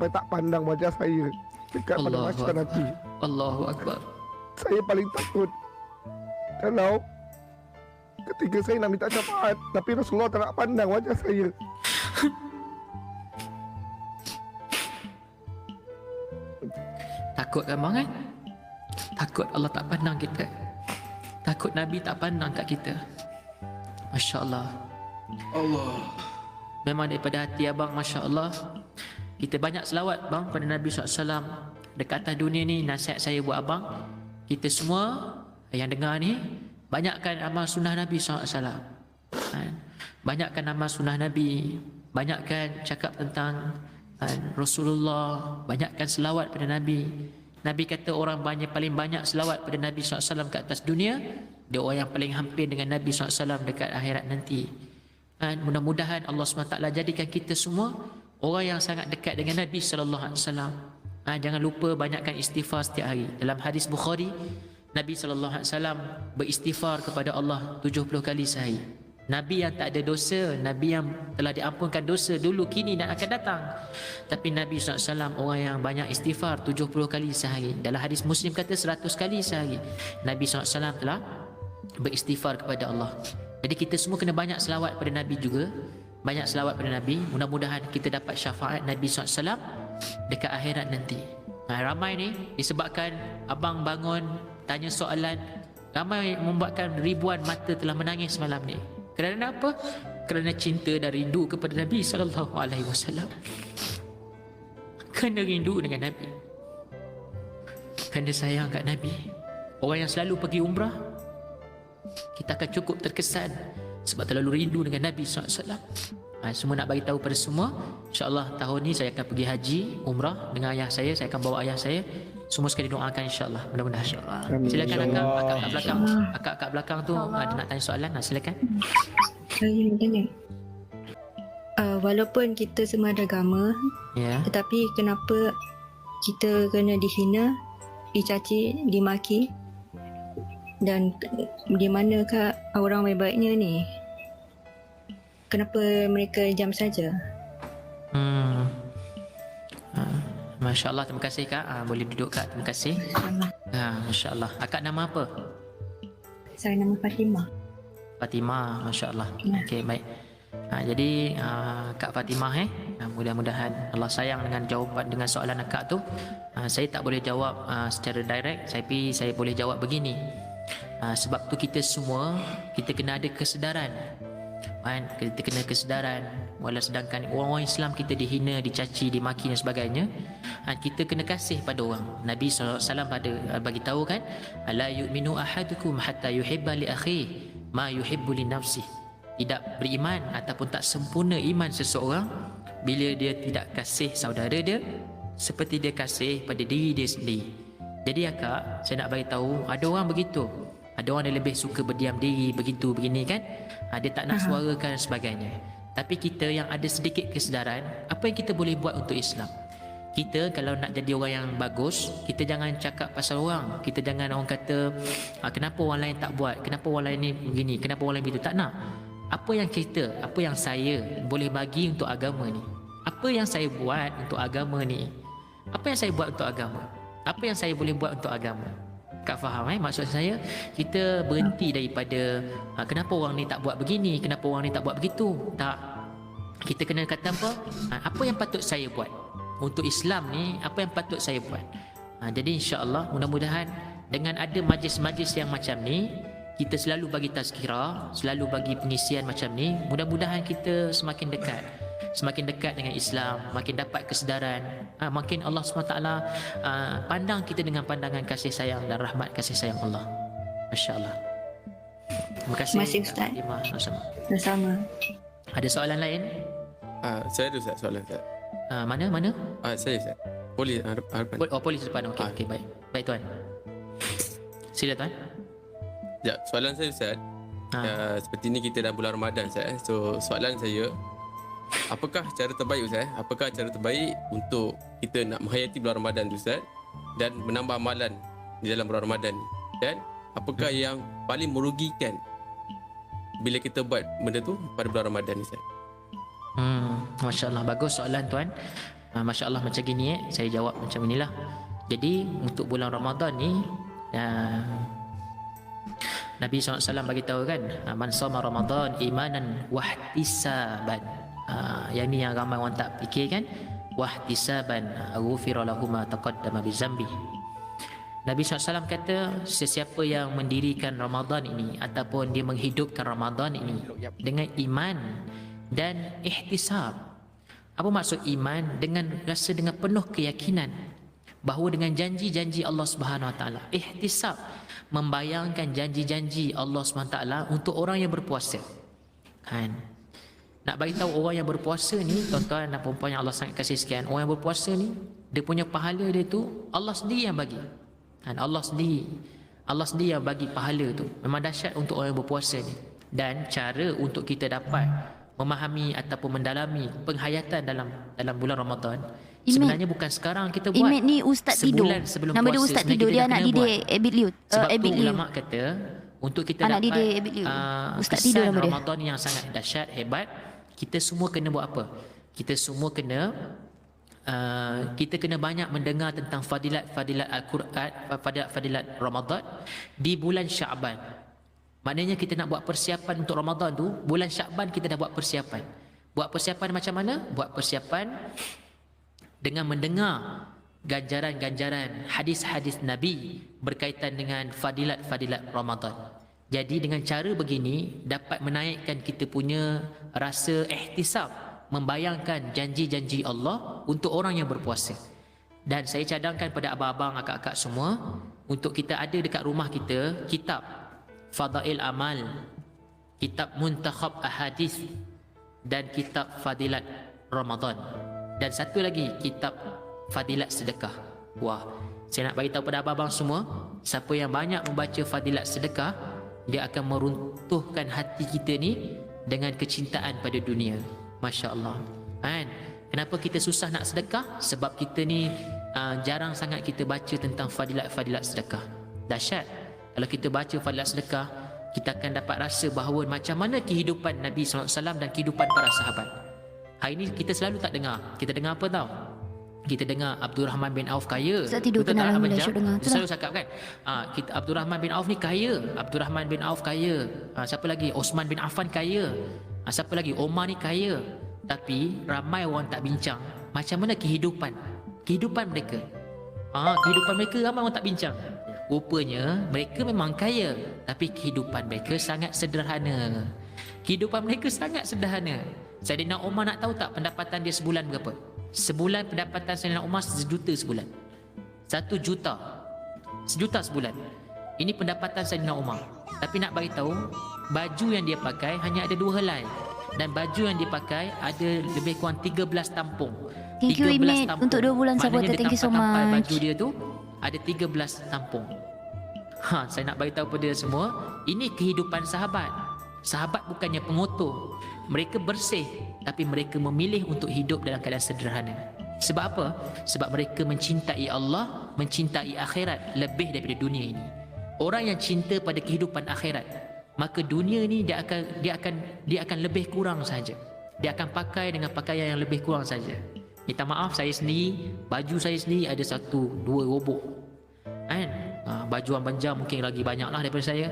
tak pandang wajah saya dekat pada masyarakat nanti. Allahu Akbar. Saya paling takut kalau ketika saya nak minta syafaat tapi Rasulullah tak nak pandang wajah saya. Takut kan bang kan? Takut Allah tak pandang kita. Takut Nabi tak pandang kat kita. Masya Allah. Memang daripada hati abang, Masya Allah. Kita banyak selawat bang pada Nabi SAW. Dekat atas dunia ni, nasihat saya buat abang, kita semua yang dengar ni, banyakkan amal sunnah Nabi SAW. Banyakkan amal sunnah Nabi. Banyakkan cakap tentang Rasulullah. Banyakkan selawat pada Nabi. Nabi kata orang paling banyak selawat pada Nabi SAW kat atas dunia, dia orang yang paling hampir dengan Nabi SAW dekat akhirat nanti. Mudah-mudahan Allah SWT jadikan kita semua orang yang sangat dekat dengan Nabi SAW. Jangan lupa banyakkan istighfar setiap hari. Dalam hadis Bukhari, Nabi SAW beristighfar kepada Allah 70 kali sehari. Nabi yang tak ada dosa, Nabi yang telah diampunkan dosa dulu, kini dan akan datang. Tapi Nabi SAW orang yang banyak istighfar 70 kali sehari. Dalam hadis Muslim kata 100 kali sehari Nabi SAW telah beristighfar kepada Allah. Jadi kita semua kena banyak selawat pada Nabi juga. Banyak selawat pada Nabi. Mudah-mudahan kita dapat syafaat Nabi SAW dekat akhirat nanti. Ramai ni disebabkan abang bangun tanya soalan, ramai membuatkan ribuan mata telah menangis malam ni. Kerana apa? Kerana cinta dan rindu kepada Nabi SAW. Kena rindu dengan Nabi, kena sayang kat Nabi. Orang yang selalu pergi umrah, kita akan cukup terkesan sebab terlalu rindu dengan Nabi SAW. Semua nak bagi tahu pada semua, insyaAllah tahun ni saya akan pergi haji, umrah dengan ayah saya akan bawa ayah saya. Semua sekali doakan insyaAllah, mudah-mudahan. Silakan akak kat belakang. Akak kat belakang tu ada nak tanya soalan, silakan. Saya nak tanya, walaupun kita semua ada agama, Ya. tetapi kenapa kita kena dihina, dicaci, dimaki, dan di manakah orang baik-baiknya ni? Kenapa mereka diam saja? Masya Allah, terima kasih Kak. Boleh duduk Kak, terima kasih. Masya Allah. Akak nama apa? Saya nama Fatimah. Fatimah, Masya Allah. Okey, baik. Jadi Kak Fatimah, mudah-mudahan Allah sayang dengan jawapan, dengan soalan akak tu. Saya tak boleh jawab secara direct, tapi saya boleh jawab begini. Sebab tu kita semua, kita kena ada kesedaran. Kita kena kesedaran. Walau sedangkan orang-orang Islam kita dihina, dicaci, dimaki dan sebagainya, kita kena kasih pada orang. Nabi SAW bagi tahu kan, la yu'minu ahadukum hatta yuhibba li akhihi ma yuhibbu li nafsihi. Tidak beriman ataupun tak sempurna iman seseorang bila dia tidak kasih saudara dia seperti dia kasih pada diri dia sendiri. Jadi akak, saya nak bagi tahu, ada orang begitu. Ada orang yang lebih suka berdiam diri, begitu begini kan. Dia tak nak suarakan dan sebagainya. Tapi kita yang ada sedikit kesedaran, apa yang kita boleh buat untuk Islam? Kita kalau nak jadi orang yang bagus, kita jangan cakap pasal orang. Kita jangan orang kata, kenapa orang lain tak buat, kenapa orang lain ni begini, kenapa orang lain begitu. Tak nak. Apa yang kita, apa yang saya boleh bagi untuk agama ni? Apa yang saya buat untuk agama ni? Apa yang saya buat untuk agama? Apa yang saya boleh buat untuk agama? Kak faham maksud saya? Kita berhenti daripada kenapa orang ni tak buat begini, kenapa orang ni tak buat begitu. Tak. Kita kena kata apa? Apa yang patut saya buat untuk Islam ni? Apa yang patut saya buat? Jadi insya-Allah, mudah-mudahan dengan ada majlis-majlis yang macam ni, kita selalu bagi tazkirah, selalu bagi pengisian macam ni, mudah-mudahan kita semakin dekat dengan Islam, makin dapat kesedaran, makin Allah SWT pandang kita dengan pandangan kasih sayang dan rahmat kasih sayang Allah. Masya-Allah. Terima kasih. Terima kasih Ustaz. Sama-sama. Ada soalan lain? Saya ada Ustaz, soalan Ustaz. Mana? Saya Ustaz. Polis harapan. Polis depan. Okey, baik. Baik tuan. Sila tuan. Ya, soalan saya Ustaz. Seperti ni kita dah bulan Ramadan Ustaz. So soalan saya, apakah cara terbaik Ustaz? Apakah cara terbaik untuk kita nak menghayati bulan Ramadan tu Ustaz dan menambah amalan di dalam bulan Ramadan ni? Dan apakah yang paling merugikan bila kita buat benda tu pada bulan Ramadan ni Ustaz? Masya-Allah, bagus soalan tuan. Masya-Allah, macam gini saya jawab macam inilah. Jadi untuk bulan Ramadan ni, Nabi SAW bagi tahu kan, man shoma Ramadan imanan wahtisaban. Yang ni yang ramai orang tak fikir kan, wahtisaban ghufira lahu ma taqaddama bi zambi. Nabi SAW kata, sesiapa yang mendirikan Ramadan ini ataupun dia menghidupkan Ramadan ini dengan iman dan ihtisab. Apa maksud iman? Dengan rasa dengan penuh keyakinan bahawa dengan janji-janji Allah Subhanahu Wa Taala, ihtisab, membayangkan janji-janji Allah SWT untuk orang yang berpuasa. Kan? Nak bagi tahu orang yang berpuasa ni, tuan-tuan dan puan-puan yang Allah sangat kasih sekian, orang yang berpuasa ni, dia punya pahala dia tu Allah sendiri yang bagi. Kan? Allah sendiri yang bagi pahala tu. Memang dahsyat untuk orang yang berpuasa ni. Dan cara untuk kita dapat memahami ataupun mendalami penghayatan dalam bulan Ramadan, sebenarnya bukan sekarang kita buat. Imet ni Ustaz Tidur. Sebulan sebelum Nama dia puasa, Ustaz sebenarnya Tidur. kita Dia dah anak kena didik buat. Abid Liu. Sebab tu Abid Liu. ulama kata, untuk kita Anak dapat didik Abid Liu. Ustaz Tidur kesan nama dia. Ramadan yang sangat dahsyat, hebat, kita semua kena buat apa? Kita semua kena kita kena banyak mendengar tentang fadilat-fadilat Al-Quran, fadilat-fadilat Ramadan di bulan Syaban. Maknanya kita nak buat persiapan untuk Ramadan tu, bulan Syaban kita dah buat persiapan. Buat persiapan macam mana? Buat persiapan dengan mendengar ganjaran-ganjaran hadis-hadis Nabi berkaitan dengan fadilat-fadilat Ramadan. Jadi dengan cara begini dapat menaikkan kita punya rasa ihtisab, membayangkan janji-janji Allah untuk orang yang berpuasa. Dan saya cadangkan pada abang-abang, akak-akak semua, untuk kita ada dekat rumah kita kitab Fadail Amal, kitab Muntakhab Ahadith, dan kitab Fadilat Ramadan, dan satu lagi kitab Fadilat Sedekah. Wah, saya nak bagi tahu pada abang-abang semua, siapa yang banyak membaca Fadilat Sedekah, dia akan meruntuhkan hati kita ni dengan kecintaan pada dunia. Masya Allah. Kan? Kenapa kita susah nak sedekah? Sebab kita ni jarang sangat kita baca tentang fadilat-fadilat sedekah. Dahsyat. Kalau kita baca fadilat sedekah, kita akan dapat rasa bahawa macam mana kehidupan Nabi SAW dan kehidupan para sahabat. Hari ni kita selalu tak dengar. Kita dengar apa tau? Kita dengar Abdul Rahman bin Auf kaya. Ustaz tidur Betul kena tak, dalam Abang bila Jam? syuk dengar. Kita selalu cakap kan, kita Abdul Rahman bin Auf ni kaya. Abdul Rahman bin Auf kaya. Siapa lagi? Osman bin Affan kaya. Siapa lagi? Omar ni kaya. Tapi ramai orang tak bincang macam mana kehidupan mereka. Kehidupan mereka ramai orang tak bincang. Rupanya mereka memang kaya, tapi kehidupan mereka sangat sederhana. Kehidupan mereka sangat sederhana. Saidina Umar nak tahu tak pendapatan dia sebulan berapa? Sebulan pendapatan Saidina Umar 1 juta sebulan. 1 juta. 1 juta sebulan. Ini pendapatan Saidina Umar. Tapi nak bagi tahu, baju yang dia pakai hanya ada 2 helai. Dan baju yang dia pakai ada lebih kurang 13 tampung. Thank you, Imit, untuk 2 bulan supporter. Thank you so much. Baju dia tu ada 13 tampung. Saya nak bagi tahu pada semua, ini kehidupan sahabat. Sahabat bukannya pengotor. Mereka bersih, tapi mereka memilih untuk hidup dalam keadaan sederhana. Sebab apa? Sebab mereka mencintai Allah, mencintai akhirat lebih daripada dunia ini. Orang yang cinta pada kehidupan akhirat, maka dunia ni dia akan lebih kurang saja. Dia akan pakai dengan pakaian yang lebih kurang saja. Minta maaf, saya sendiri, baju saya sendiri ada 1-2 robok. Kan? Baju Abang Jam mungkin lagi banyak lah daripada saya.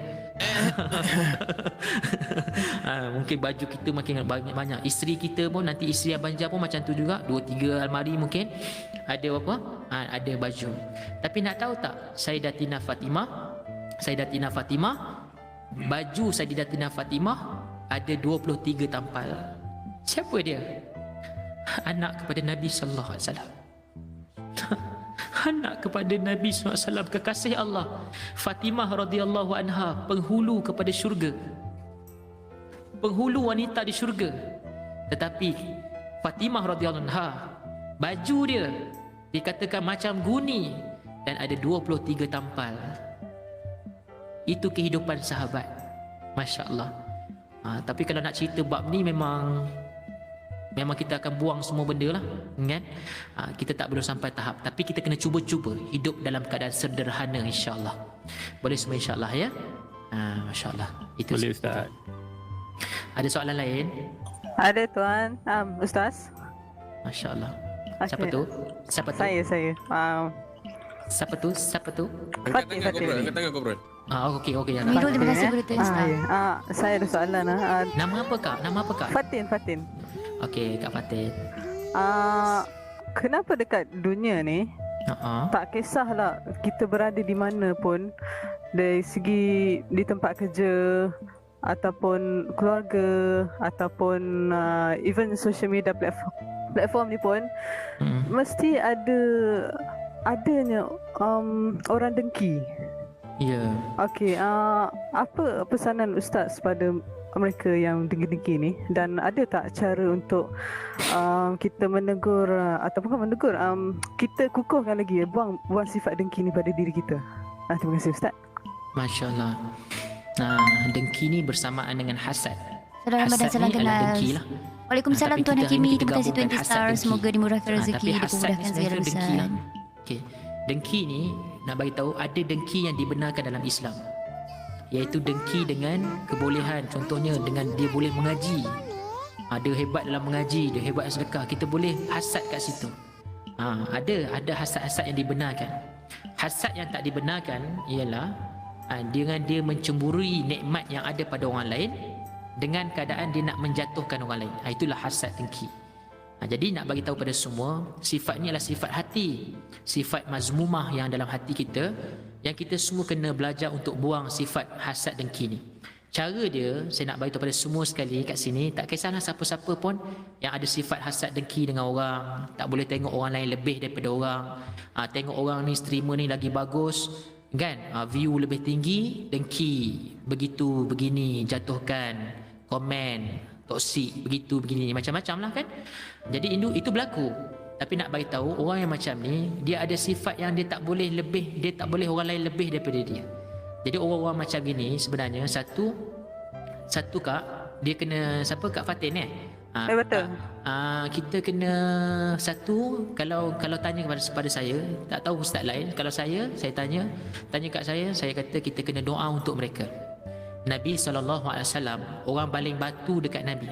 Mungkin baju kita makin banyak. Isteri kita pun, nanti isteri Abang Jam pun macam tu juga. 2-3 almari mungkin ada apa? Ada baju. Tapi nak tahu tak, Sayyidatina Fatimah, baju Sayyidatina Fatimah ada 23 tampal. Siapa dia? Anak kepada Nabi sallallahu alaihi wasallam. Anak kepada Nabi SAW, kekasih Allah. Fatimah radhiyallahu anha, penghulu kepada syurga, penghulu wanita di syurga. Tetapi Fatimah radhiyallahu anha, baju dia dikatakan macam guni dan ada 23 tampal. Itu kehidupan sahabat. Masya Allah. Tapi kalau nak cerita bab ni memang kita akan buang semua benda lah, kan? Kita tak belum sampai tahap, tapi kita kena cuba-cuba hidup dalam keadaan sederhana, insyaAllah. Boleh semua insyaAllah ya. Masya Allah. Itu boleh Ustaz. Ada soalan lain? Ada Tuan. Ustaz. Masya Allah. Okay. Siapa tu? Saya. Siapa tu? Fatin. Angkat tangan kau, bro. Okey. Amirul, terima kasih Berita Ustaz. Saya ada soalan. Nama apa kak? Fatin. Okey, Kak Fatin. Kenapa dekat dunia ni tak kisahlah kita berada di mana pun, dari segi di tempat kerja ataupun keluarga ataupun even social media platform ni pun mesti adanya orang dengki. Ya. Okey, apa pesanan Ustaz pada mereka yang dengki-dengki ni, dan ada tak cara untuk kita menegur ataupun bukan menegur, kita kukuhkan lagi buang sifat dengki ni pada diri kita. Terima kasih Ustaz. Masya Allah. Dengki ni bersamaan dengan hasad. Salam dan salam kenal. Dengki lah. Waalaikumsalam Tuan Hakimi. Terima kasih 20 star. Semoga dimurahkan Tapi rezeki, hasad ni dipermudahkan sebenarnya segala dengki urusan. lah. Okay. Dengki ni nak bagi tahu, ada dengki yang dibenarkan dalam Islam, iaitu dengki dengan kebolehan. Contohnya dengan dia boleh mengaji, dia hebat dalam mengaji, dia hebat sedekah, kita boleh hasad kat situ. Ada hasad-hasad yang dibenarkan. Hasad yang tak dibenarkan ialah dengan dia mencemburui nikmat yang ada pada orang lain dengan keadaan dia nak menjatuhkan orang lain. Itulah hasad dengki. Jadi nak bagi tahu pada semua, sifat ni adalah sifat hati, sifat mazmumah yang dalam hati kita, yang kita semua kena belajar untuk buang sifat hasad dengki ni. Cara dia, saya nak beritahu pada semua sekali kat sini, tak kisahlah siapa-siapa pun yang ada sifat hasad dengki dengan orang, tak boleh tengok orang lain lebih daripada orang, tengok orang ni streamer ni lagi bagus, kan, view lebih tinggi, dengki, begitu, begini, jatuhkan, komen, toksik, begitu, begini, macam-macam lah kan. Jadi itu berlaku. Tapi nak bagi tahu orang yang macam ni, dia ada sifat yang dia tak boleh lebih, dia tak boleh orang lain lebih daripada dia. Jadi orang-orang macam gini sebenarnya satu kak, dia kena siapa, Kak Fatin betul. Kita kena satu, kalau tanya kepada saya, tak tahu ustaz lain, kalau saya tanya kat saya kata kita kena doa untuk mereka. Nabi SAW orang baling batu dekat Nabi.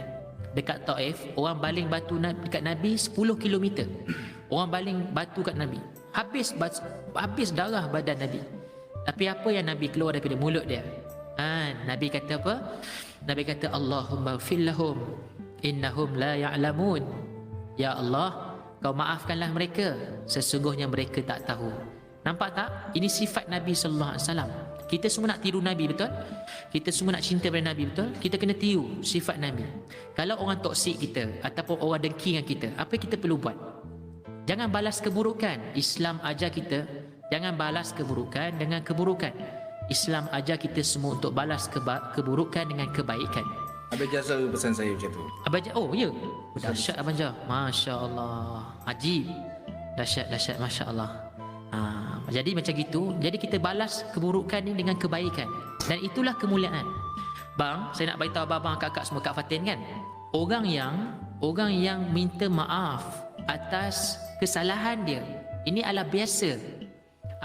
Dekat Taif, orang baling batu dekat Nabi 10 km. Orang baling batu kat Nabi. Habis darah badan Nabi. Tapi apa yang Nabi keluar daripada mulut dia? Nabi kata apa? Nabi kata Allahumma ighfir lahum innahum la ya'lamun. Ya Allah, kau maafkanlah mereka, sesungguhnya mereka tak tahu. Nampak tak? Ini sifat Nabi sallallahu alaihi wasallam. Kita semua nak tiru Nabi, betul? Kita semua nak cinta pada Nabi, betul? Kita kena tiru sifat Nabi. Kalau orang toksik kita ataupun orang dengki dengan kita, apa kita perlu buat? Jangan balas keburukan. Islam ajar kita jangan balas keburukan dengan keburukan. Islam ajar kita semua untuk balas keburukan dengan kebaikan. Abang Jah selalu pesan saya macam tu. Abang Jah, oh ya, dahsyat Abang Jah, Masya Allah, ajib, dahsyat, Masya Allah. Jadi macam gitu. Jadi kita balas keburukan ni dengan kebaikan, dan itulah kemuliaan. Bang, saya nak beritahu abang, kakak semua, Kak Fatin kan, orang yang minta maaf atas kesalahan dia, ini adalah biasa.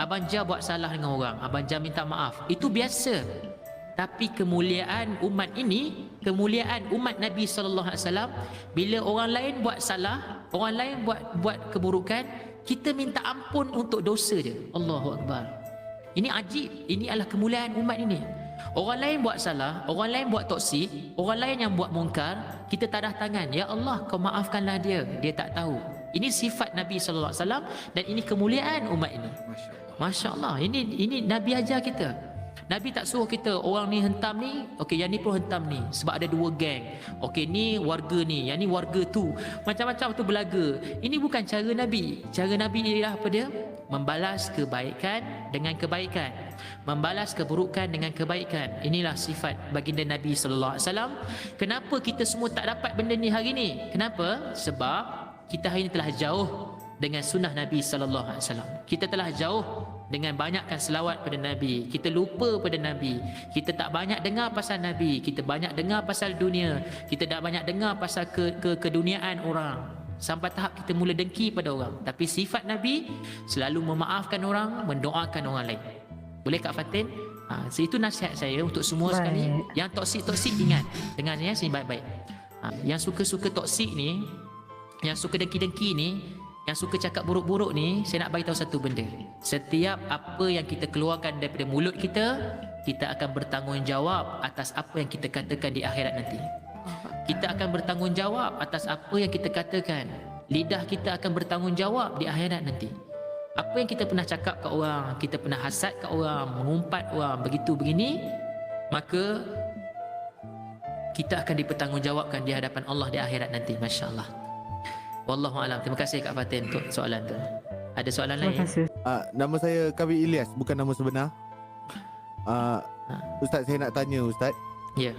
Abang Jah buat salah dengan orang, Abang Jah minta maaf, itu biasa. Tapi kemuliaan umat ini, kemuliaan umat Nabi SAW, bila orang lain buat salah, orang lain buat keburukan, kita minta ampun untuk dosa dia. Allahu Akbar. Ini ajib. Ini adalah kemuliaan umat ini. Orang lain buat salah, orang lain buat toksik, orang lain yang buat mungkar, kita tadah tangan, ya Allah, kau maafkanlah dia, dia tak tahu. Ini sifat Nabi SAW, dan ini kemuliaan umat ini. Masya Allah. Ini Nabi ajar kita. Nabi tak suruh kita, orang ni hentam ni, okey, yang ni pun hentam ni, sebab ada dua geng. Okey, ni warga ni, yang ni warga tu. Macam-macam tu belaga. Ini bukan cara Nabi. Cara Nabi ialah apa dia? Membalas kebaikan dengan kebaikan, membalas keburukan dengan kebaikan. Inilah sifat baginda Nabi sallallahu alaihi wasallam. Kenapa kita semua tak dapat benda ni hari ni? Kenapa? Sebab kita hari ini telah jauh dengan sunnah Nabi sallallahu alaihi wasallam. Kita telah jauh dengan banyakkan selawat pada Nabi. Kita lupa pada Nabi. Kita tak banyak dengar pasal Nabi. Kita banyak dengar pasal dunia. Kita tak banyak dengar pasal keduniaan orang. Sampai tahap kita mula dengki pada orang. Tapi sifat Nabi selalu memaafkan orang, mendoakan orang lain. Boleh Kak Fatin? Itu nasihat saya untuk semua sekali. Yang toksik-toksik, ingat, dengar ya, sini baik-baik. Yang suka-suka toksik ni, yang suka dengki-dengki ni, yang suka cakap buruk-buruk ni, saya nak beritahu satu benda. Setiap apa yang kita keluarkan daripada mulut kita, kita akan bertanggungjawab atas apa yang kita katakan di akhirat nanti. Kita akan bertanggungjawab atas apa yang kita katakan. Lidah kita akan bertanggungjawab di akhirat nanti. Apa yang kita pernah cakap kat orang, kita pernah hasad kat orang, mengumpat orang, begitu begini, maka kita akan dipertanggungjawabkan di hadapan Allah di akhirat nanti. Masya Allah. Wallahu alam. Terima kasih Kak Fatin untuk soalan tu. Ada soalan lain? Nama saya Kawi Ilyas, bukan nama sebenar. Ustaz, saya nak tanya Ustaz. Ya.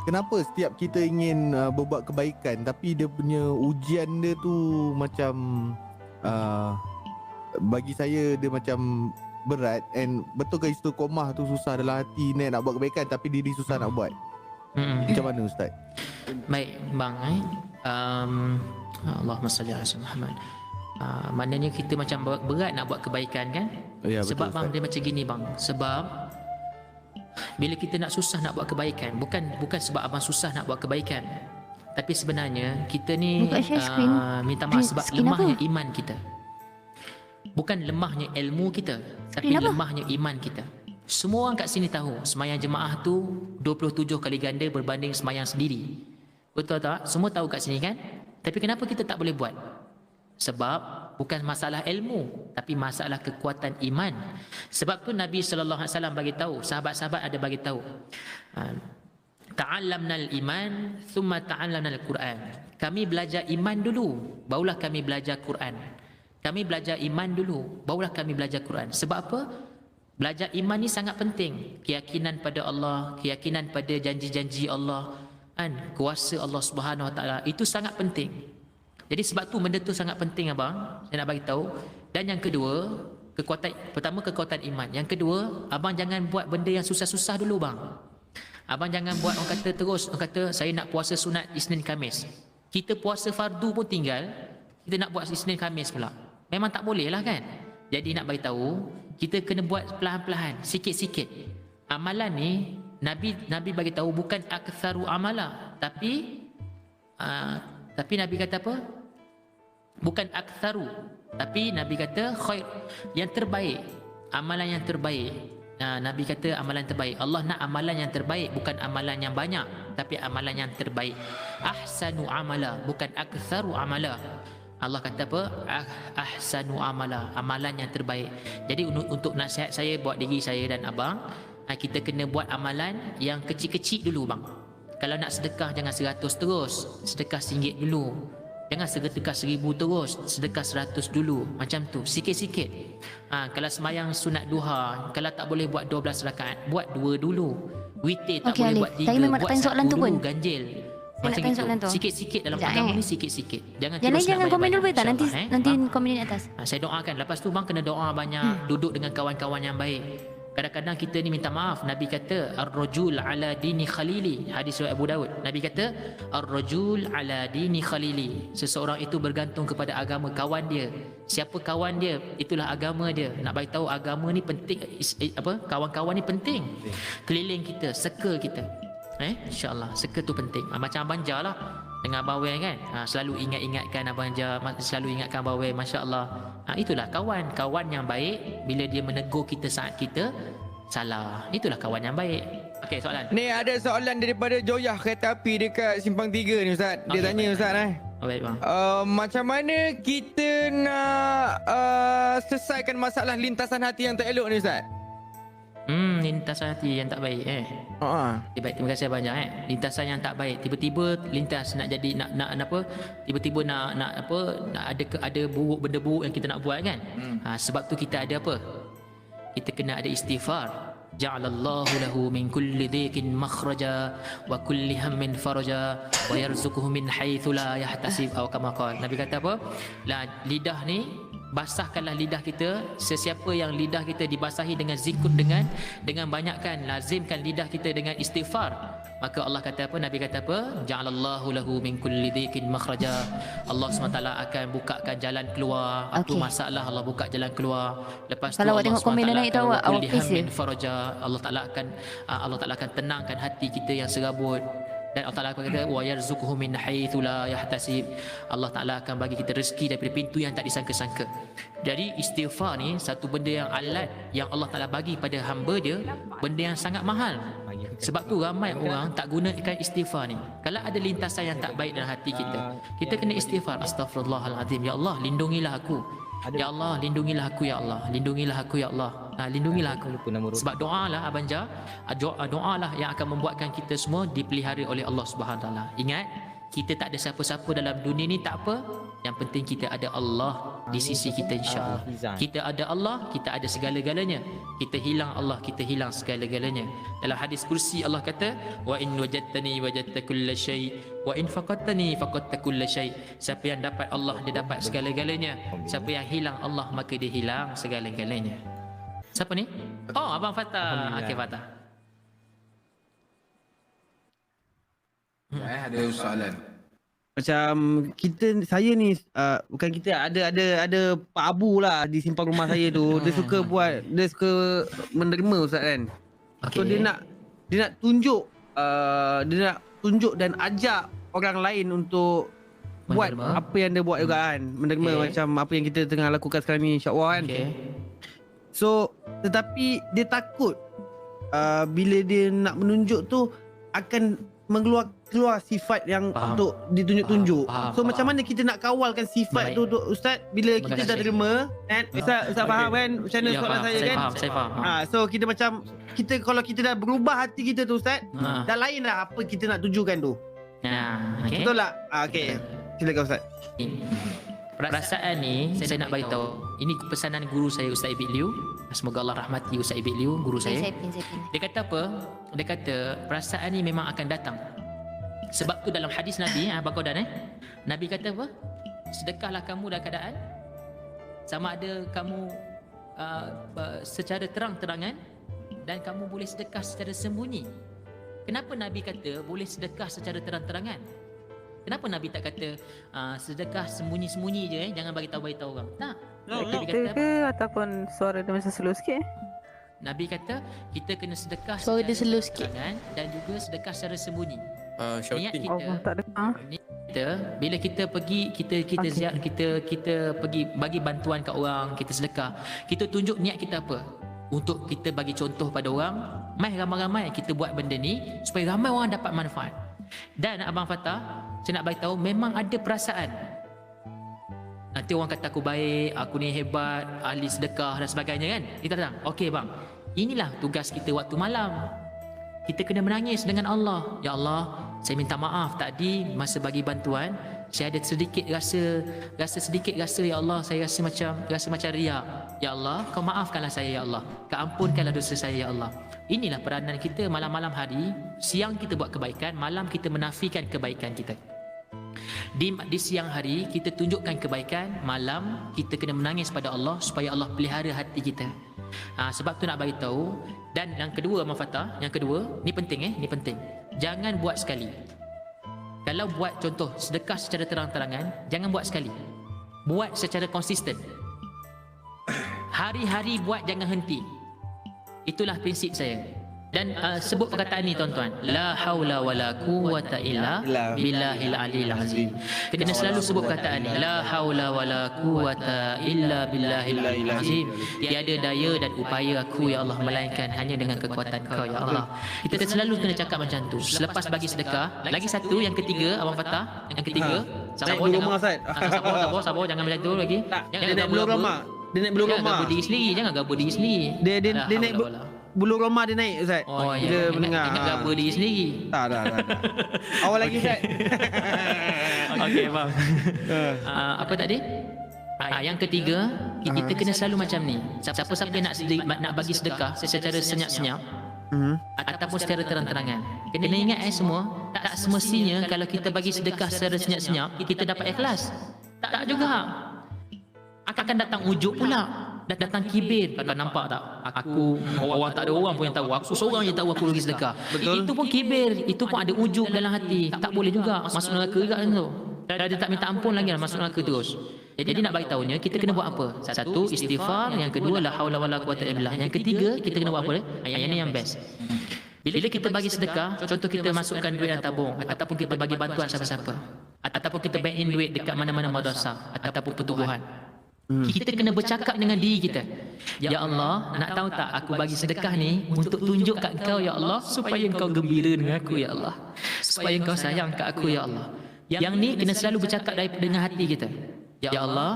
Kenapa setiap kita ingin berbuat kebaikan, tapi dia punya ujian dia tu macam bagi saya dia macam berat, and betul ke istiqomah tu susah dalam hati ni nak buat kebaikan tapi diri susah nak buat? Macam mana Ustaz? Baik bang, Allahumma salli ala Muhammad. Maknanya kita macam berat nak buat kebaikan kan? Ya, sebab betul, bang, dia macam gini bang. Sebab bila kita nak susah nak buat kebaikan, bukan sebab abang susah nak buat kebaikan, tapi sebenarnya kita ni minta maaf sebab lemahnya iman kita. Bukan lemahnya ilmu kita, tapi lemahnya iman kita. Semua orang kat sini tahu semayang jemaah tu 27 kali ganda berbanding semayang sendiri. Betul tak? Semua tahu kat sini kan? Tapi kenapa kita tak boleh buat? Sebab bukan masalah ilmu, tapi masalah kekuatan iman. Sebab tu Nabi SAW bagi tahu, sahabat-sahabat ada bagi tahu, ta'allamnal iman thumma ta'allamnal Quran. Kami belajar iman dulu, barulah kami belajar Quran. Kami belajar iman dulu, barulah kami belajar Quran. Sebab apa? Belajar iman ni sangat penting. Keyakinan pada Allah, keyakinan pada janji-janji Allah, kan, kuasa Allah Subhanahu Wa Taala, itu sangat penting. Jadi sebab tu benda tu sangat penting abang, saya nak bagi tahu. Dan yang kedua, pertama kekuatan iman. Yang kedua, abang jangan buat benda yang susah-susah dulu bang. Abang jangan buat orang kata saya nak puasa sunat Isnin Khamis. Kita puasa fardu pun tinggal, kita nak buat Isnin Khamis pula. Memang tak boleh lah kan. Jadi nak bagi tahu, kita kena buat perlahan-lahan, sikit-sikit. Amalan ni Nabi bagi tahu bukan aktsaru amala, tapi Nabi kata apa? Bukan aktsaru, tapi Nabi kata khair, yang terbaik, amalan yang terbaik. Nabi kata amalan terbaik. Allah nak amalan yang terbaik, bukan amalan yang banyak, tapi amalan yang terbaik. Ahsanu amala, bukan aktsaru amala. Allah kata apa? Ahsanu amala, amalan yang terbaik. Jadi untuk nasihat saya buat diri saya dan abang, kita kena buat amalan yang kecil-kecil dulu bang. Kalau nak sedekah jangan 100 terus, sedekah RM1 dulu. Jangan sedekah 1000 terus, sedekah 100 dulu. Macam tu, sikit-sikit. Kalau semayang sunat duha, kalau tak boleh buat 12 rakaat, buat 2 dulu. Witir tak boleh buat 3, buat 1 dulu, ganjil. Macam itu, sikit-sikit dalam agama ni, sikit-sikit. Jangan komen dulu tak? Nanti komen di atas. Saya doakan. Lepas tu bang kena doa banyak, duduk dengan kawan-kawan yang baik. Kadang-kadang kita ni minta maaf. Nabi kata ar-rajul ala dini khalili, hadis riwayat Abu Daud. Nabi kata ar-rajul ala dini khalili, seseorang itu bergantung kepada agama kawan dia. Siapa kawan dia, itulah agama dia. Nak bagi tahu agama ni penting, kawan-kawan ni penting. Keliling kita, circle kita. InsyaAllah circle tu penting. Macam Abang Jah lah dengan Abang Wen kan, selalu ingatkan Abang Jah, selalu ingatkan Abang Wen, Masya Allah. Itulah kawan yang baik. Bila dia menegur kita saat kita salah, itulah kawan yang baik. Okey, soalan ni, ada soalan daripada Joyah Kereta Api dekat Simpang 3 ni Ustaz. Dia tanya baik. Ustaz baik bang. Macam mana kita nak selesaikan masalah lintasan hati yang tak elok ni Ustaz? Lintasan hati yang tak baik baik, terima kasih banyak lintasan yang tak baik, tiba-tiba lintas nak jadi nak apa, tiba-tiba nak ada benda buruk yang kita nak buat kan. Sebab tu kita ada apa, kita kena ada istighfar. Ja'alallahu lahu min kulli dhiqin makhraja wa kulli hammin faraja wa yarzuquhu min haitsu la yahtasib, atau kama qala. Nabi kata apa? Lidah ni, basahkanlah lidah kita. Sesiapa yang lidah kita dibasahi dengan zikr, dengan banyakkan, lazimkan lidah kita dengan istighfar, maka Allah kata apa? Nabi kata apa? Ja'alallahu lahu min kulli dhiqin makhraja. Allah SWT akan bukakan jalan keluar. Apa masalah, Allah buka jalan keluar. Lepas tu kalau Allah tengok komen naik tu awak face faraja. Allah Taala akan tenangkan hati kita yang serabut. Dan Allah Taala kata wa yarzuquhu min haitsu la yahtasib. Allah Taala akan bagi kita rezeki daripada pintu yang tak disangka-sangka. Jadi istighfar ni satu benda yang alat yang Allah Taala bagi pada hamba dia, benda yang sangat mahal. Sebab tu ramai orang tak gunakan istighfar ni. Kalau ada lintasan yang tak baik dalam hati kita, kita kena istighfar. Astaghfirullahalazim, ya Allah lindungilah aku. Ya Allah lindungilah aku, ya Allah lindungilah aku, ya Allah lindungilah aku. Sebab doa lah Abang Jah, doa lah yang akan membuatkan kita semua dipelihara oleh Allah Subhanahu Taala. Ingat, kita tak ada siapa-siapa dalam dunia ni, tak apa. Yang penting kita ada Allah di sisi kita, insya-Allah. Kita ada Allah, kita ada segala-galanya. Kita hilang Allah, kita hilang segala-galanya. Dalam hadis kursi Allah kata, wa in wajadtani wajadta kulla syai wa in faqadtani faqadta kulla syai. Siapa yang dapat Allah, dia dapat segala-galanya. Siapa yang hilang Allah, maka dia hilang segala-galanya. Siapa ni? Oh, Abang Fatah. Okey, Fatah. Ada soalan. Macam saya ni bukan kita, ada Pak Abu lah di simpang rumah saya tu. Dia suka menerima Ustaz kan. So dia nak tunjuk dan ajak orang lain untuk buat apa yang dia buat juga kan. Menerima macam apa yang kita tengah lakukan sekarang ni, insya-Allah kan. So tetapi dia takut bila dia nak menunjuk tu akan keluar sifat yang untuk ditunjuk-tunjuk. So macam mana kita nak kawalkan sifat tu Ustaz bila kita dah terima kan? Ustaz faham kan macam mana soalan saya kan? Saya faham. So kita macam kalau kita dah berubah hati kita tu Ustaz, dah lain dah apa kita nak tujukan tu. Okay. Betul tak? Okey. Silakan Ustaz. Perasaan ni saya nak bagi tahu. Ini pesanan guru saya Ustaz Ibit Liu. Semoga Allah rahmati Ustaz Ibit Liu, guru saya. Dia kata apa? Dia kata perasaan ni memang akan datang. Sebab tu dalam hadis Nabi Abang Qaudan Nabi kata apa? Sedekahlah kamu dalam keadaan sama ada kamu secara terang-terangan dan kamu boleh sedekah secara sembunyi. Kenapa Nabi kata boleh sedekah secara terang-terangan? Kenapa Nabi tak kata sedekah sembunyi-sembunyi je jangan bagi tahu orang? Tak. Nabi kata ke ataupun suara dia macam slow sikit? Nabi kata kita kena sedekah Suara dia slow sikit. Dan juga sedekah secara sembunyi. Niat Shouting. kita tak dengar. kita bila kita pergi kita pergi bagi bantuan kat orang, kita sedekah, kita tunjuk niat kita apa? Untuk kita bagi contoh pada orang, mai ramai-ramai kita buat benda ni supaya ramai orang dapat manfaat. Dan Abang Fatah, saya nak bagi tahu memang ada perasaan. Nanti orang kata aku baik, aku ni hebat, ahli sedekah dan sebagainya kan? Kita datang, okey bang, inilah tugas kita waktu malam. Kita kena menangis dengan Allah. Ya Allah, saya minta maaf tadi masa bagi bantuan, saya ada sedikit rasa ya Allah, saya rasa macam riak. Ya Allah, kau maafkanlah saya ya Allah. Kau ampunkanlah dosa saya ya Allah. Inilah peranan kita malam-malam hari. Siang kita buat kebaikan, malam kita menafikan kebaikan kita. Di siang hari kita tunjukkan kebaikan, malam kita kena menangis pada Allah supaya Allah pelihara hati kita. Sebab tu nak bagi tahu. Dan yang kedua Abang Fatah, yang kedua, ni penting ni penting. Jangan buat sekali. Kalau buat contoh sedekah secara terang-terangan, jangan buat sekali. Buat secara konsisten. Hari-hari buat, jangan henti. Itulah prinsip saya. Dan sebut perkataan ni tuan-tuan, la haula wala quwwata illa billahil aliyil azim. Kena selalu sebut perkataan ni, la haula wala quwwata illa billahil aliyil azim. Tiada daya dan upaya aku ya Allah melainkan hanya dengan kekuatan kau ya Allah. Kita selalu kena cakap macam tu. Selepas bagi sedekah, lagi satu yang ketiga Abang Fatah, yang ketiga, sabar jangan macam tu lagi. Dia naik bulu roma. Dia naik bulu roma. Jangan gabur diri sendiri. Dia naik bulu roma dia naik Ustaz. Bila mendengar. Ingat gabur diri sendiri. Tak. Awal lagi Ustaz. Okey bang. Apa tadi? Yang ketiga, kita kena selalu macam ni. Siapa-siapa yang nak bagi sedekah secara senyap-senyap ataupun secara terang-terangan, kena ingat semua, tak semestinya kalau kita bagi sedekah secara senyap-senyap kita dapat ikhlas. Tak juga. Akan datang ujub pula. Datang kibir. Kau nampak tak? Aku, orang tak ada orang pun yang tahu. Aku seorang yang tahu aku bagi sedekah. Itu pun kibir. Itu pun ada ujub dalam hati. Tak boleh juga. Masuk neraka juga kan tu. Dia tak minta ampun lagi lah, masuk neraka terus. Jadi nak bagi tahunya kita kena buat apa? Satu, istighfar. Yang kedua, la haula wala quwwata illa billah. Yang ketiga, kita kena buat apa? Yang ini yang best. Bila kita bagi sedekah, contoh kita masukkan duit dalam tabung, ataupun kita bagi bantuan siapa-siapa, ataupun kita bank in duit dekat mana-mana madrasah ataupun pertubuhan, kita kena bercakap dengan diri kita. Ya Allah, nak tahu tak aku bagi sedekah ni untuk tunjuk kat kau ya Allah, supaya kau gembira dengan aku ya Allah, supaya kau sayang kat aku ya Allah. Yang ni kena selalu bercakap dengan hati kita. Ya Allah,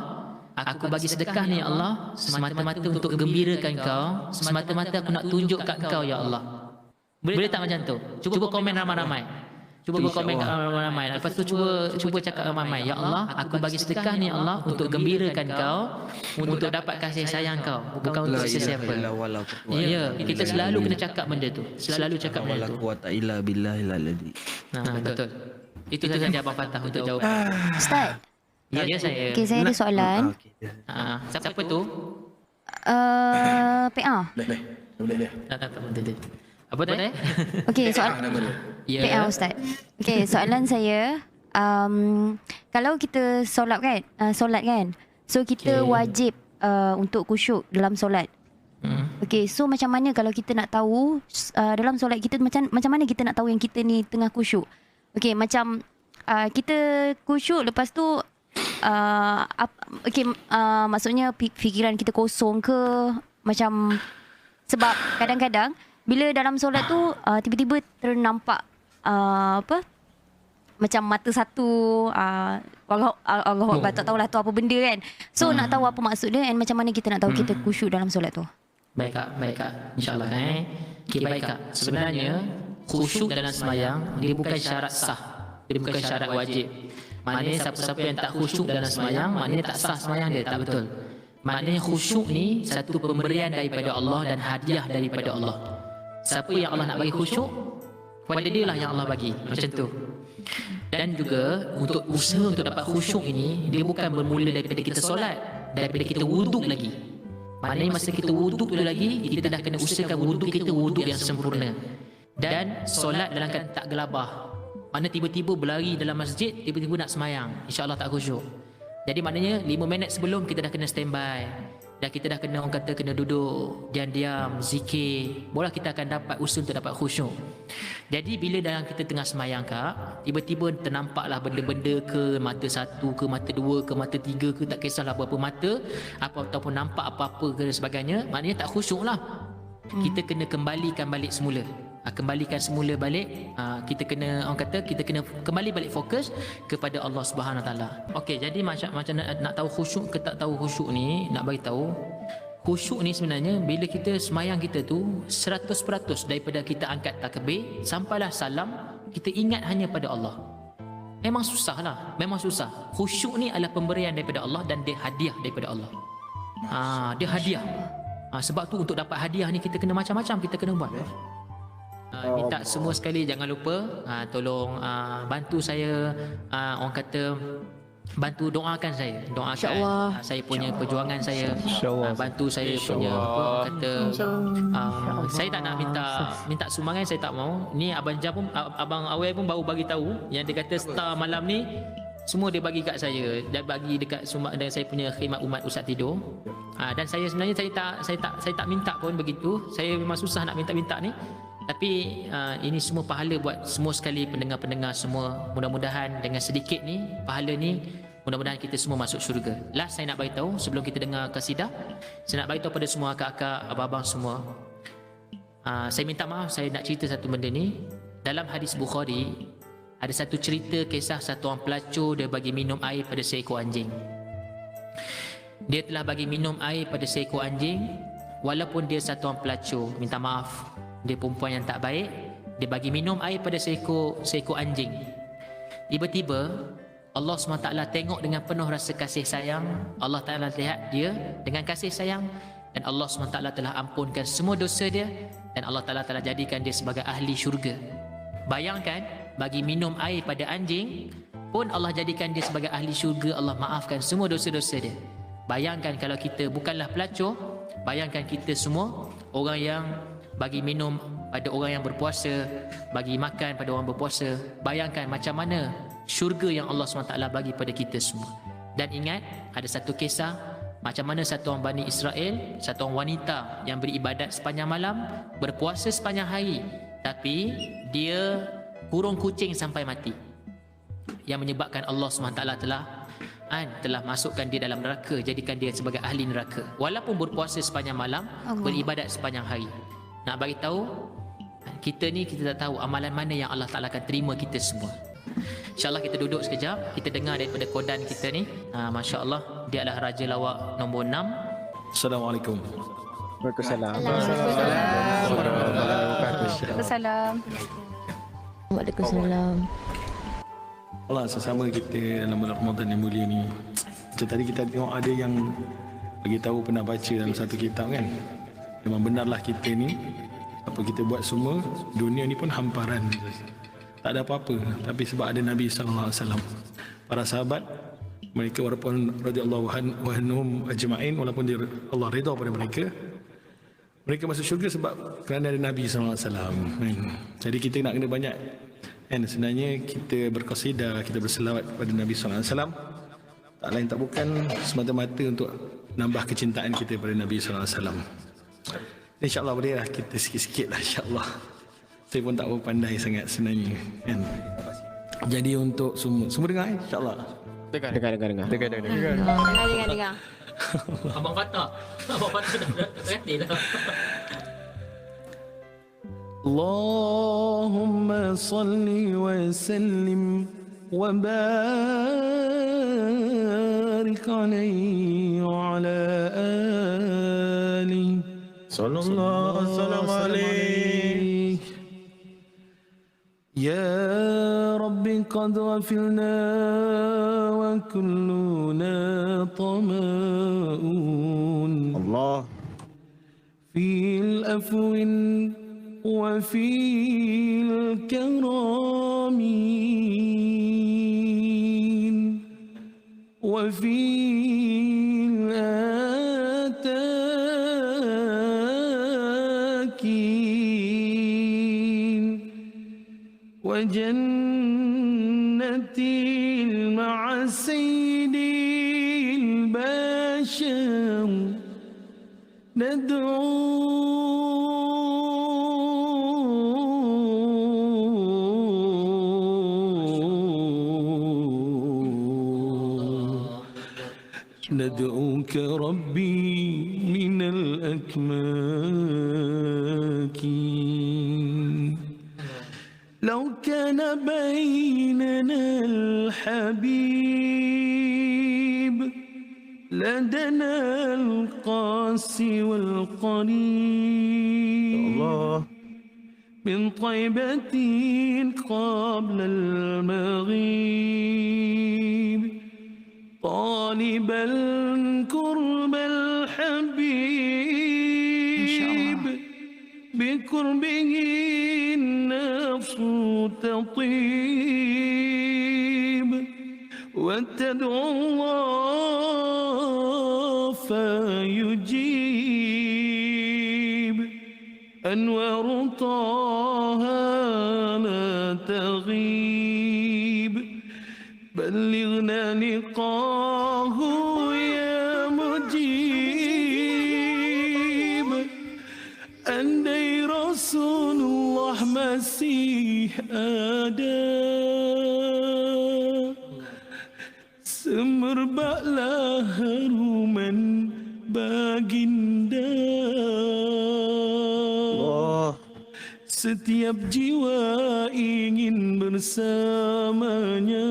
aku bagi sedekah ni ya Allah semata-mata untuk gembirakan kau, semata-mata aku nak tunjuk kat kau ya Allah. Boleh tak macam tu? Cuba komen ramai-ramai. Cuba komen kat ramai-ramai. Lepas tu cuba cakap ramai-ramai. Ya Allah, aku bagi sedekah ni ya Allah untuk gembirakan kau, untuk dapat kasih sayang kau, bukan untuk sesiapa. Ya, kita selalu kena cakap benda tu. Selalu cakap benda tu. Betul. Itu saja Abang Fatah untuk jawapan. Ustaz. Ya saya. Okey, saya ada soalan. Siapa tu? PA. Tak. Apa tadi? Okey, PA Ustaz. Okey, soalan saya, kalau kita solat kan, so kita wajib untuk khusyuk dalam solat. Okey, so macam mana kalau kita nak tahu dalam solat kita macam mana kita nak tahu yang kita ni tengah khusyuk? Okey, macam kita khusyuk lepas tu maksudnya fikiran kita kosong ke, macam sebab kadang-kadang bila dalam solat tu tiba-tiba ternampak apa macam mata satu Allah Akbar, tak tahulah tu apa benda kan. So nak tahu apa maksud dia and macam mana kita nak tahu kita khusyuk dalam solat tu. Baik Kak. InsyaAllah Okay, baik Kak. Sebenarnya khusyuk dalam sembahyang dia bukan syarat sah. Dia bukan syarat wajib. Maknanya siapa-siapa yang tak khusyuk dalam sembahyang, maknanya tak sah sembahyang dia, tak betul. Maknanya khusyuk ni satu pemberian daripada Allah dan hadiah daripada Allah. Siapa yang Allah nak bagi khusyuk, pada dia lah yang Allah bagi. Macam tu. Dan juga untuk usaha untuk dapat khusyuk ini, dia bukan bermula daripada kita solat, daripada kita wuduk lagi. Maknanya masa kita wuduk tu lagi, kita dah kena usahakan wuduk kita wuduk yang sempurna. Dan solat dalam keadaan tak gelabah. Mana tiba-tiba berlari dalam masjid, tiba-tiba nak semayang, InsyaAllah tak khusyuk. Jadi maknanya 5 minit sebelum kita dah kena standby. Dan kita dah kena, orang kata, kena duduk diam-diam, zikir. Barulah kita akan dapat usaha untuk dapat khusyuk. Jadi bila dalam kita tengah semayang Kak, tiba-tiba ternampaklah benda-benda ke mata satu, ke mata dua, ke mata tiga, ke tak kisahlah berapa mata, ataupun nampak apa-apa ke sebagainya, maknanya tak khusyuk lah. Kita kena kembalikan balik semula. Kembalikan semula balik. Kita kena, orang kata, kita kena kembali balik fokus kepada Allah Subhanahu Wa Taala. Okey, jadi macam nak tahu khusyuk ke tak tahu khusyuk ni, nak bagi tahu. Khusyuk ni sebenarnya bila kita semayang kita tu 100% daripada kita angkat takbir sampailah salam, kita ingat hanya pada Allah. Memang susah lah, memang susah. Khusyuk ni adalah pemberian daripada Allah dan dia hadiah daripada Allah. Dia hadiah. Sebab tu untuk dapat hadiah ni kita kena macam-macam kita kena buat. Minta semua sekali jangan lupa tolong bantu saya, orang kata bantu doakan saya, doakan saya punya perjuangan saya, bantu saya punya apa kata saya tak nak minta sumbangan, saya tak mau. Ni abang Jam pun, abang Awel pun baru bagi tahu yang dia kata star malam ni semua dia bagi kat saya, dia bagi dekat dan saya punya khidmat umat Ustaz Tidur. Dan saya sebenarnya saya tak minta pun begitu. Saya memang susah nak minta ni. Tapi ini semua pahala buat semua sekali pendengar-pendengar semua. Mudah-mudahan dengan sedikit ni pahala ni, mudah-mudahan kita semua masuk syurga. Last saya nak beritahu sebelum kita dengar kasidah, saya nak beritahu pada semua kakak-kakak, abang-abang semua. Saya minta maaf, saya nak cerita satu benda ni. Dalam hadis Bukhari ada satu cerita kisah satu orang pelacur, dia bagi minum air pada seekor anjing. Dia telah bagi minum air pada seekor anjing walaupun dia satu orang pelacur. Minta maaf, dia perempuan yang tak baik. Dia bagi minum air pada seekor anjing. Tiba-tiba Allah SWT tengok dengan penuh rasa kasih sayang. Allah Ta'ala lihat dia dengan kasih sayang, dan Allah SWT telah ampunkan semua dosa dia, dan Allah Ta'ala telah jadikan dia sebagai ahli syurga. Bayangkan, bagi minum air pada anjing pun Allah jadikan dia sebagai ahli syurga. Allah maafkan semua dosa-dosa dia. Bayangkan kalau kita bukanlah pelacur, bayangkan kita semua orang yang bagi minum pada orang yang berpuasa, bagi makan pada orang berpuasa. Bayangkan macam mana syurga yang Allah SWT bagi pada kita semua. Dan ingat, ada satu kisah macam mana satu orang Bani Israel, satu orang wanita yang beribadat sepanjang malam, berpuasa sepanjang hari, tapi dia kurung kucing sampai mati, yang menyebabkan Allah SWT telah masukkan dia dalam neraka, jadikan dia sebagai ahli neraka walaupun berpuasa sepanjang malam, beribadat sepanjang hari. Nak bagi tahu, kita ni kita tak tahu amalan mana yang Allah Ta'ala akan terima kita semua. InsyaAllah kita duduk sekejap, kita dengar daripada kodan kita ni. Masya Allah, dia adalah Raja Lawak nombor 6. Assalamualaikum. Waalaikumsalam. Waalaikumsalam. Waalaikumsalam. Allah, sesama kita dalam bulan Ramadan yang mulia ni, macam tadi kita tengok ada yang bagi tahu pernah baca dalam satu kitab kan, memang benarlah kita ni, apa kita buat semua, dunia ni pun hamparan, tak ada apa-apa. Tapi sebab ada Nabi SAW, para sahabat, mereka walaupun radhiyallahu anhum ajma'in, walaupun Allah redha pada mereka, mereka masuk syurga sebab kerana ada Nabi SAW. Jadi kita nak kena banyak, dan sebenarnya kita berqasidah, kita berselawat kepada Nabi SAW, tak lain tak bukan semata-mata untuk nambah kecintaan kita pada Nabi SAW. InsyaAllah bolehlah kita sikit-sikit lah, insyaAllah. Saya pun tak pandai sangat sebenarnya kan. Jadi untuk semua dengar insyaAllah. Dengar. Abang Fatah dah hati dah. اللهم صل وسلم وبارك عليه وعلى آله صلى الله وسلم عليه. يا رب قد غفلنا وكلنا طماؤون الله في الأفو وفي الكرام وفي الآتاك وجنة مع سيد البشر ندعوك ربي من الأكماك. لو كان بيننا الحبيب لدنا القاسي والقريب الله من طيبة قبل المغيب طالب القرب الحبيب بقربه النفس تطيب وتدعو الله فيجيب أنوار طه لا تغيب بلغنا لقاه يا مجيب أندي رسول الله مسيح آدم سمر بألا هرومن baginda Allah. Setiap jiwa ingin bersamanya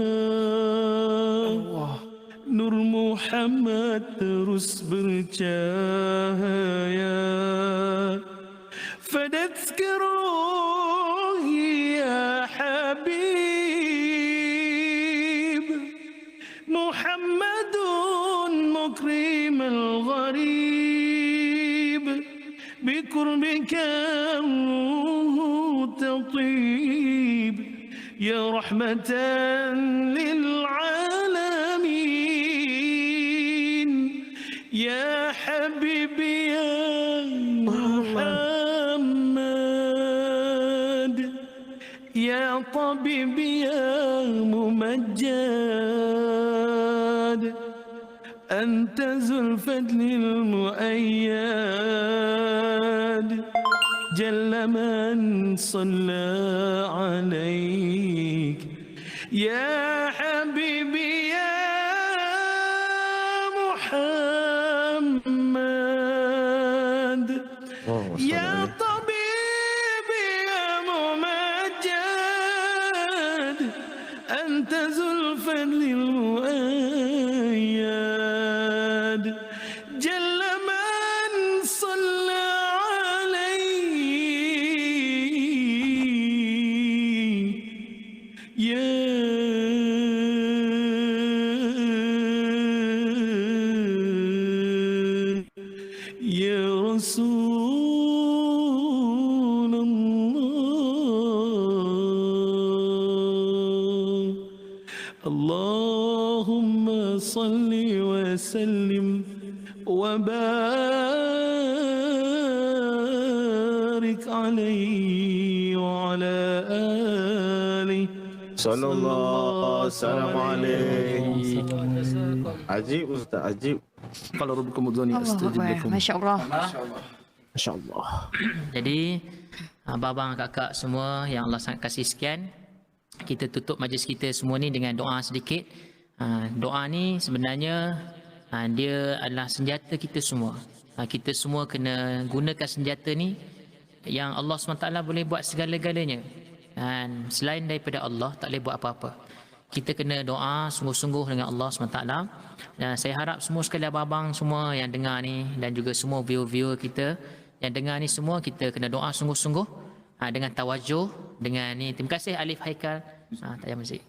Allah. Nur Muhammad terus bercahaya فاذكروه يا حبيب محمد مكرم الغريب بقربك الروح تطيب يا رحمة للعالمين يا حبيبي يا محمد يا طبيبي يا ممجد أنت ذو الفضل المؤيد جل من صلى عليك يا حبيبي يا محمد يا طبيبي يا ممجد أنت ذو الفضل المؤيد جل من صلى عليك يا رسول الله اللهم صل وسلم وبارك عليه وعلى آله صلى الله وسلم عليه. Ajib Ustaz, ajib. Qala rabbukum udhuni astajib lakum. Masya Allah. Masya Allah. Jadi abang-abang kakak semua yang Allah sangat kasih sekian, kita tutup majlis kita semua ni dengan doa sedikit. Doa ni sebenarnya dia adalah senjata kita semua. Kita semua kena gunakan senjata ni yang Allah SWT boleh buat segala-galanya. Dan selain daripada Allah, tak boleh buat apa-apa. Kita kena doa sungguh-sungguh dengan Allah SWT. Dan saya harap semua sekali abang-abang semua yang dengar ni, dan juga semua viewer-viewer kita yang dengar ni, semua kita kena doa sungguh-sungguh dengan tawajuh, dengan ni. Terima kasih Alif Haikal. Tak payah muzik.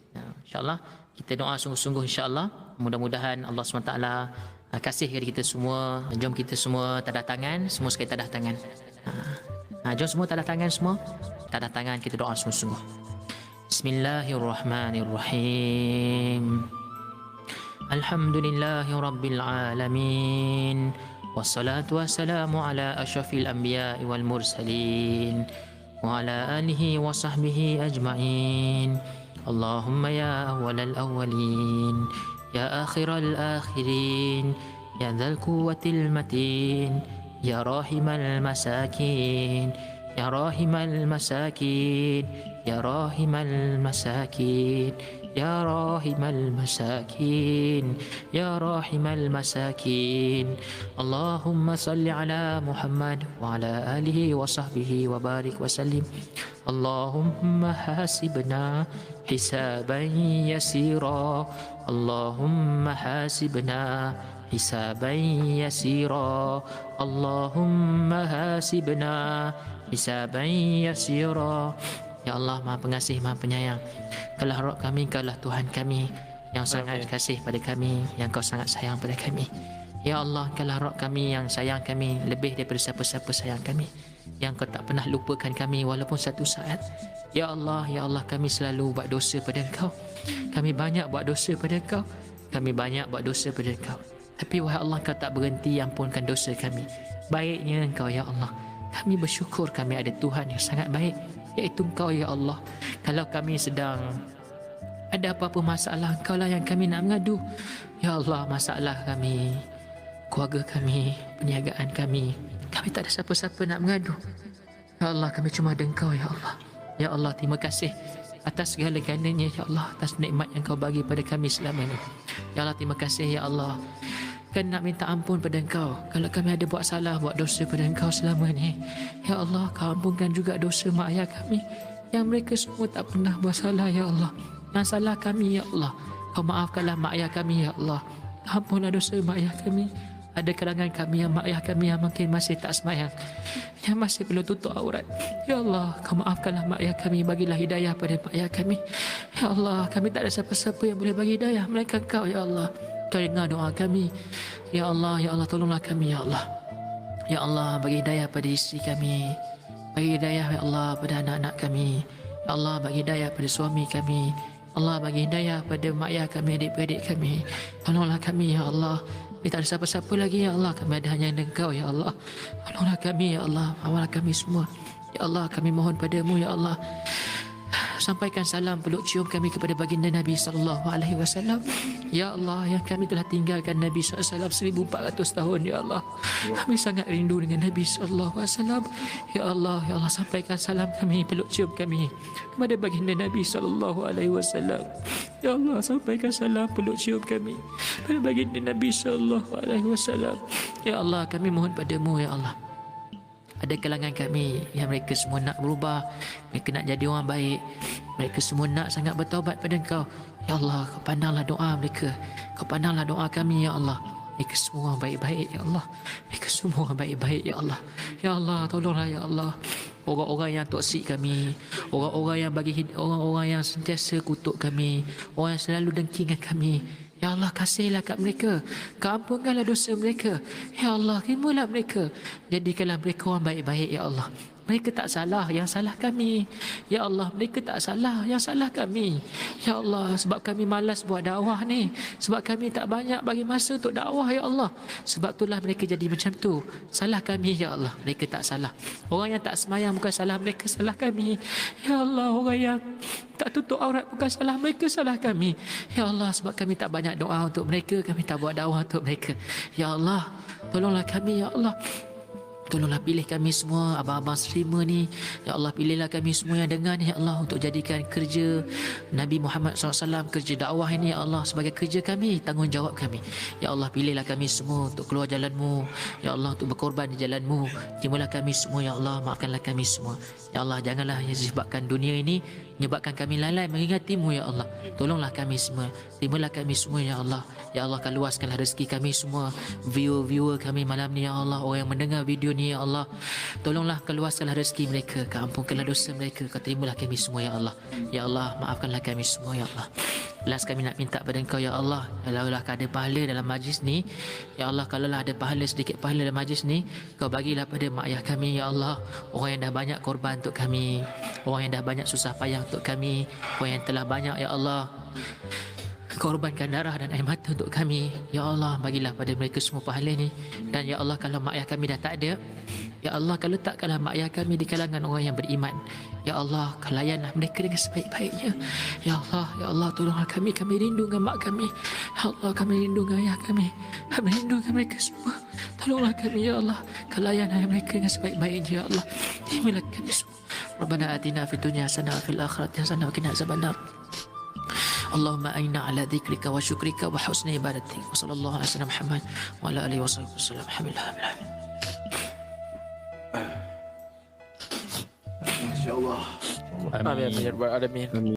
InsyaAllah kita doa sungguh-sungguh, insyaAllah. Mudah-mudahan Allah SWT kasih kepada kita semua. Jom kita semua tadah tangan, semua sekali tadah tangan. Jom semua tadah tangan semua. Tadah tangan, kita doa sungguh-sungguh. Bismillahirrahmanirrahim. Alhamdulillahi Rabbil Alamin. Wassalatu wassalamu ala ashrafil anbiya'i wal mursalin. Wa ala alihi wa sahbihi ajma'in. Allahumma ya awwalal awwalin. Ya akhiral akhirin. Ya dhal quwwatil matin. Ya rahimal masakin. Ya rahimal masakin. Ya rahimal masakin. Ya rahimal masakin. Ya rahimal masakin. Allahumma salli ala Muhammad wa ala alihi wa sahbihi wa barik wa sallim. Allahumma hasibna hisaban yasira. Allahumma hasibna hisaban yasira. Allahumma hasibna hisaban yasira. Ya Allah, Maha Pengasih, Maha Penyayang. Kaulah Rabb kami, Kaulah Tuhan kami yang sangat kasih pada kami, yang Kau sangat sayang pada kami. Ya Allah, Kaulah Rabb kami yang sayang kami lebih daripada siapa-siapa sayang kami, yang Kau tak pernah lupakan kami walaupun satu saat. Ya Allah, kami selalu buat dosa pada Engkau. Kami banyak buat dosa pada Engkau. Kami banyak buat dosa pada Engkau. Tapi wahai Allah, Kau tak berhenti ampunkan dosa kami. Baiknya Engkau, Ya Allah. Kami bersyukur kami ada Tuhan yang sangat baik, iaitu Engkau, Ya Allah. Kalau kami sedang ada apa-apa masalah, Engkau lah yang kami nak mengadu. Ya Allah, masalah kami, keluarga kami, perniagaan kami tak ada siapa-siapa nak mengadu. Ya Allah, kami cuma ada Engkau, Ya Allah. Ya Allah, terima kasih atas segala-galanya, Ya Allah, atas nikmat yang Kau bagi pada kami selama ini. Ya Allah, terima kasih, Ya Allah. Kami nak minta ampun pada Engkau kalau kami ada buat salah, buat dosa pada Engkau selama ni. Ya Allah, Kau ampunkan juga dosa mak ayah kami yang mereka semua tak pernah buat salah, Ya Allah. Yang salah kami, Ya Allah, Kau maafkanlah mak ayah kami, Ya Allah. Ampunlah dosa mak ayah kami. Ada kalangan kami yang mak ayah kami yang mungkin masih tak sembahyang, yang masih belum tutup aurat. Ya Allah, Kau maafkanlah mak ayah kami, bagilah hidayah pada mak ayah kami. Ya Allah, kami tak ada siapa-siapa yang boleh bagi hidayah melainkan Kau, Ya Allah. Kau dengar doa kami. Ya Allah, tolonglah kami, Ya Allah. Ya Allah, bagi hidayah pada isteri kami. Bagi hidayah, Ya Allah, pada anak-anak kami. Ya Allah, bagi hidayah pada suami kami. Allah, bagi hidayah pada mak ayah kami, adik-beradik kami. Tolonglah kami, Ya Allah. Kita ada siapa-siapa lagi, Ya Allah. Kami ada hanya Engkau, Ya Allah. Tolonglah kami, Ya Allah. Awallah kami semua. Ya Allah, kami mohon padamu, Ya Allah. Sampaikan salam peluk cium kami kepada baginda Nabi SAW. Ya Allah, yang kami telah tinggalkan Nabi SAW 1400 tahun, Ya Allah. Kami sangat rindu dengan Nabi SAW. Ya Allah, sampaikan salam kami, peluk cium kami kepada baginda Nabi SAW. Ya Allah, sampaikan salam peluk cium kami kepada baginda Nabi SAW. Ya Allah, kami mohon padamu, Ya Allah. Ada kalangan kami yang mereka semua nak berubah, mereka nak jadi orang baik, mereka semua nak sangat bertaubat pada Engkau. Ya Allah, Kau pandanglah doa mereka, Kau pandanglah doa kami, Ya Allah. Mereka semua orang baik-baik, Ya Allah. Mereka semua orang baik-baik, Ya Allah. Ya Allah, tolonglah, Ya Allah. Orang-orang yang toksik kami, orang-orang yang sentiasa kutuk kami, orang yang selalu dengki dengan kami, Ya Allah, kasihlah kat mereka. Kau ampunkanlah dosa mereka. Ya Allah, terimalah mereka. Jadikanlah mereka orang baik-baik, Ya Allah. Mereka tak salah, yang salah kami. Ya Allah, mereka tak salah, yang salah kami. Ya Allah, sebab kami malas buat dakwah ni. Sebab kami tak banyak bagi masa untuk dakwah, Ya Allah. Sebab itulah mereka jadi macam tu. Salah kami, Ya Allah. Mereka tak salah. Orang yang tak semayang bukan salah mereka, salah kami. Ya Allah, orang yang tak tutup aurat bukan salah mereka, salah kami. Ya Allah, sebab kami tak banyak doa untuk mereka, kami tak buat dakwah untuk mereka. Ya Allah, tolonglah kami, Ya Allah. tolonglah pilih kami semua, abang-abang serima ni. Ya Allah, pilihlah kami semua yang dengar ni, Ya Allah, untuk jadikan kerja Nabi Muhammad SAW, kerja dakwah ini, Ya Allah, sebagai kerja kami, tanggungjawab kami. Ya Allah, pilihlah kami semua untuk keluar jalan-Mu. Ya Allah, untuk berkorban di jalan-Mu. Terimalah kami semua, Ya Allah, maafkanlah kami semua. Ya Allah, janganlah yang disebabkan dunia ini menyebabkan kami lalai mengingati-Mu, Ya Allah. Tolonglah kami semua, terimalah kami semua, Ya Allah. Ya Allah, luaskanlah rezeki kami semua, viewer kami malam ni, Ya Allah, orang yang mendengar video ni, Ya Allah. Tolonglah keluaskanlah rezeki mereka, Kau ampunkanlah dosa mereka, Kau terimalah kami semua, Ya Allah. Ya Allah, maafkanlah kami semua, Ya Allah. Last kami nak minta pada Engkau, Ya Allah, kalaulah ada pahala dalam majlis ni, Ya Allah, kalaulah ada pahala, sedikit pahala dalam majlis ni, Kau bagilah pada mak ayah kami, Ya Allah, orang yang dah banyak korban untuk kami, orang yang dah banyak susah payah untuk kami, orang yang telah banyak, Ya Allah, korbankan darah dan air mata untuk kami. Ya Allah, bagilah pada mereka semua pahala ni. Dan Ya Allah, kalau mak ayah kami dah tak ada, Ya Allah, kalau takkanlah mak ayah kami di kalangan orang yang beriman, Ya Allah, kau layanlah mereka dengan sebaik-baiknya. Ya Allah, tolonglah kami rindu dengan mak kami. Ya Allah, kami rindu dengan ayah kami rindu dengan mereka semua. Tolonglah kami, Ya Allah, kau layanlah mereka dengan sebaik-baiknya, Ya Allah. Terimalah kami semua. Rabbana atina fid dunya hasanah wa fil akhirati hasanah wa qina azabannar. Allahumma aina ala dzikrika wa syukrika wa husni ibadatik. Wa sallallahu alaihi wasallam Muhammad wa ala alihi wasallam. Alhamdulillah. Masya-Allah. Amin ya rabbal alamin.